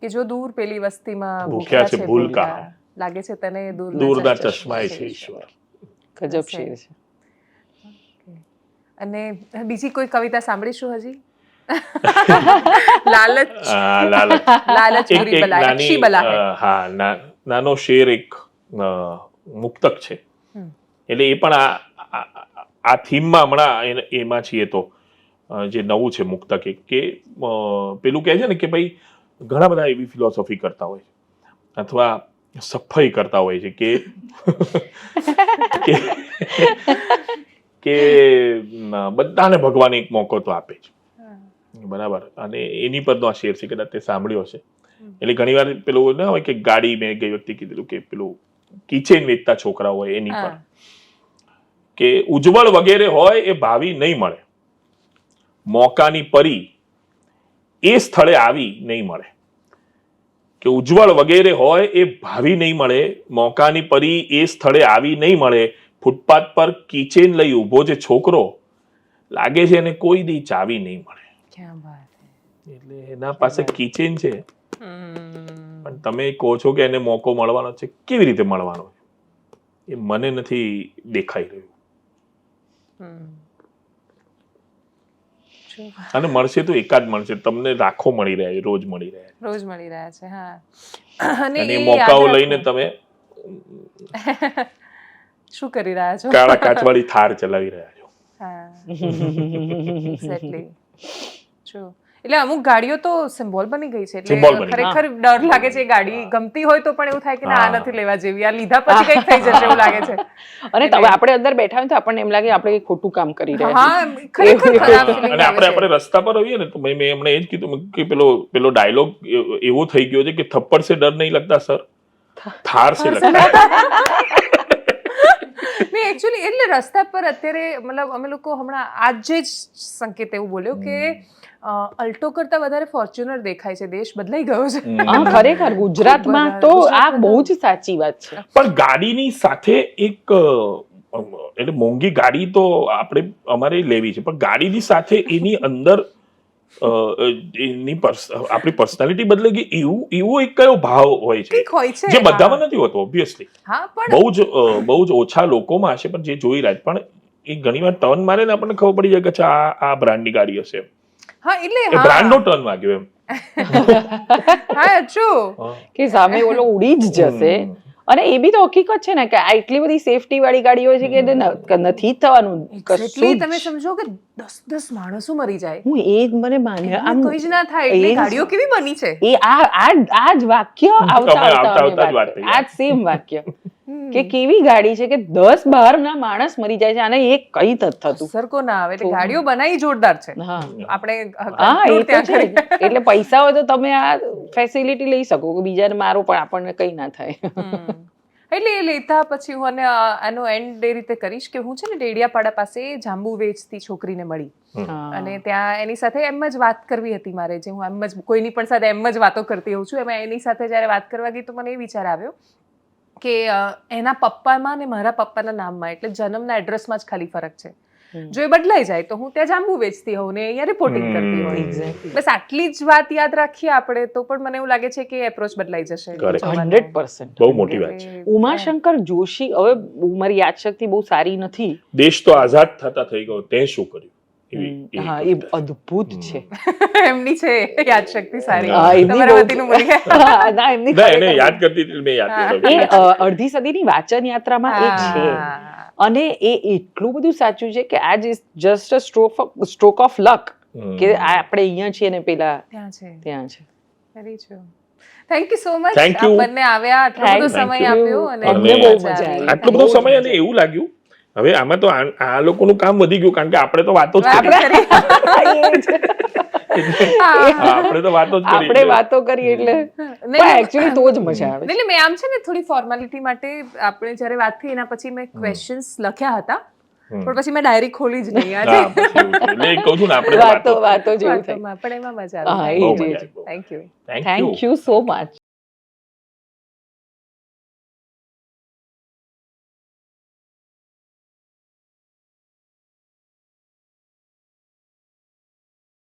કે જો દૂર પેલી વસ્તીમાં ભૂખ્યા છે ભૂલકા, લાગે છે તને દૂરના ચશ્માએ છે ઈશ્વર. ગજબ શેર છે. અને બીજી કોઈ કવિતા સાંભળીશું હજી? લાલચ બુરી બલા, અચ્છી બલા હૈ. હા, નાનો શેર એક મુક્તક છે, એટલે એ પણ આ થીમમાં હમણાં એમાં છીએ તો જે નવું છે મુક્તક કે પેલું કહે છે ને કે ભાઈ ઘણા બધા એવી ફિલોસોફી કરતા હોય છે અથવા સફાઈ કરતા હોય છે કે બધાને ભગવાન એક મોકો તો આપે છે, બરાબર. અને એની પરનો આ શેર છે, કદાચ તે સાંભળ્યો હશે. એટલે ઘણી વાર પેલું ના હોય કે ગાડી, મેં ગઈ વખતે કીધેલું કે પેલું કિચેન વેચતા છોકરા હોય એની પર કે ઉજ્જવળ વગેરે હોય એ ભાવી નહીં મળે, મોકાની પરી એ સ્થળે આવી નહીં મળે. કે ઉજ્જવળ વગેરે હોય એ ભાવી નહીં મળે, મોકાની પરી એ સ્થળે આવી નહીં મળે. ફૂટપાથ પર કિચેન લઈ ઉભો જે છોકરો લાગે છે એને કોઈ દી ચાવી નહીં મળે. એટલે એના પાસે કિચેન છે પણ તમે કહો છો કે એને મોકો મળવાનો છે, કેવી રીતે મળવાનો એ મને નથી દેખાઈ રહ્યું. અને મળશે તો એકાદ મળશે, તમને રાખો મળી રહ્યા છે, રોજ મળી રહ્યા છે. હા, અને એ મોકાઓ લઈને તમે શું કરી રહ્યા છો? કાળા કાચવાળી થાર ચલાવી રહ્યા છો. હા, એક્ઝેક્ટલી. ટ્રુ. એટલે અમુક ગાડીઓ તો સિમ્બોલ બની ગઈ છે, એટલે ખરેખર ડર લાગે છે. ગાડી ગમતી હોય તો પણ એવું થાય કે ના, આ નથી લેવા જેવી, આ લીધા પછી કંઈક થઈ જશે એવું લાગે છે. અને તમે આપણે અંદર બેઠા હોય તો આપણને એમ લાગે આપણે ખોટું કામ કરી રહ્યા હા, ખરેખર ખરાબ feeling અને આવે આપણે રસ્તા પર હોઈએ ને તો મેં એમને એ જ કીધું કે પેલો ડાયલોગ એવો થઈ ગયો છે કે થપ્પડ સે ડર નહીં લગતા સર, થાર સે લગતા. નહીં, એકચ્યુઅલી એટલે રસ્તા પર અત્યારે મતલબ અમે લોકો હમણાં આજે જ સંકેત એવું બોલ્યો કે અલ્ટો કરતા વધારે ફોર્ચ્યુનર દેખાય છે. દેશ બદલાઈ ગયો છે. હા, ખરેખર ગુજરાતમાં તો આ બહુ જ સાચી વાત છે. પણ ગાડીની સાથે એક એટલે મોંઘી ગાડી તો અમારે લેવી છે, પણ ગાડીની સાથે એની અંદર આપણી પર્સનાલિટી બદલે ગઈ એવો એક કયો ભાવ હોય છે જે બધામાં નથી હોતો ઓબ્વિયસલી. બહુ જ ઓછા લોકોમાં હશે, પણ જે જોઈ રહ્યા પણ એ ઘણી વાર ટર્ન મારે ને આપણને ખબર પડી જાય કે આ બ્રાન્ડની ગાડી હશે. હા, એટલે બ્રાન્ડનો ટર્ન વાગ્યો એમ. હા, ટ્રુ. કે સામે ઓલો ઉડી જ જશે. અને એ બી તો હકીકત છે ને કે આ એટલી બધી સેફટી વાળી ગાડીઓ છે કે નથી થવાનું. તમે સમજો કે 10 માણસો મરી જાય, હું એ જ મને માન્ય આમ કોઈ જ ના થાય. એટલે ગાડીઓ કેવી બની છે એ આ જ વાક્ય આવતા આ જ સેમ વાક્ય કે કેવી ગાડી છે કે 10-12 ના માણસ મરી જાય છે અને એ કઈ નથી થતું. સરકો ના આવે. એટલે ગાડીઓ બનાવી જોરદાર છે. આપણે એટલે પૈસા હોય તો તમે આ ફેસિલિટી લઈ શકો કે બીજાને મારો પણ આપણને કઈ ના થાય. એટલે એ લેતા પછી હું આનો એન્ડ એ રીતે કરીશ કે હું છે ને ડેડિયાપાડા પાસે જાંબુ વેચતી છોકરીને મળી અને ત્યાં એની સાથે એમ જ વાત કરવી હતી મારે, જે હું એમ જ કોઈની પણ સાથે એમ જ વાતો કરતી હોઉં છું. એમાં એની સાથે જ્યારે વાત કરવા ગઈ તો મને એ વિચાર આવ્યો કે એના પપ્પામાં ને મારા પપ્પાના નામમાં એટલે જન્મના એડ્રેસમાં જ ખાલી ફરક છે. જો એ બદલાઈ જાય તો હું ત્યાં જાંબુ વેચતી હોઉં ને અહીંયા રિપોર્ટિંગ કરતી હોઉં. બસ આટલી જ વાત યાદ રાખીએ આપણે તો પણ મને એવું લાગે છે કે એપ્રોચ બદલાઈ જશે. 100% બહુ મોટી વાત છે. ઉમાશંકર જોશી, હવે મારી યાદશક્તિ બહુ સારી નથી. દેશ તો આઝાદ થતા થઈ ગયો, તે શું કર્યું? હા, એ અદ્ભુત છે. એમની છે યાદશક્તિ સારી. તમારા વતીનું બોલી ગયા. ના, એમની એને યાદ કરતી હતી, મેં યાદ કર્યો. એ અડધી સદીની વાચન યાત્રામાં એ છે. અને એ એટલું બધું સાચું છે કે આ just a stroke of luck કે આપણે અહીંયા છીએ ને પેલા ત્યાં છે. Very true. Thank you so much. Thank you. આપણને આવ્યા, આટલો બધો સમય આપ્યો અને અમને બહુ મજા આવી. આટલો બધો સમય અને એવું લાગ્યું હવે આમાં તો આ લોકોનું કામ વધી ગયું કારણ કે આપણે તો વાતો જ કરી. આપણે વાતો કરી એટલે એકચ્યુઅલી તો જ મજા આવે. એટલે મેં આમ છે ને થોડી ફોર્માલિટી માટે આપણે જ્યારે વાત થઈ એના પછી મેં ક્વેશ્ચન્સ લખ્યા હતા પણ પછી મેં ડાયરી ખોલી જ નહીં આજે. એટલે કહું છું ને આપણે વાતો જેવું થાય પણ એમાં મજા આવી. Thank you so much.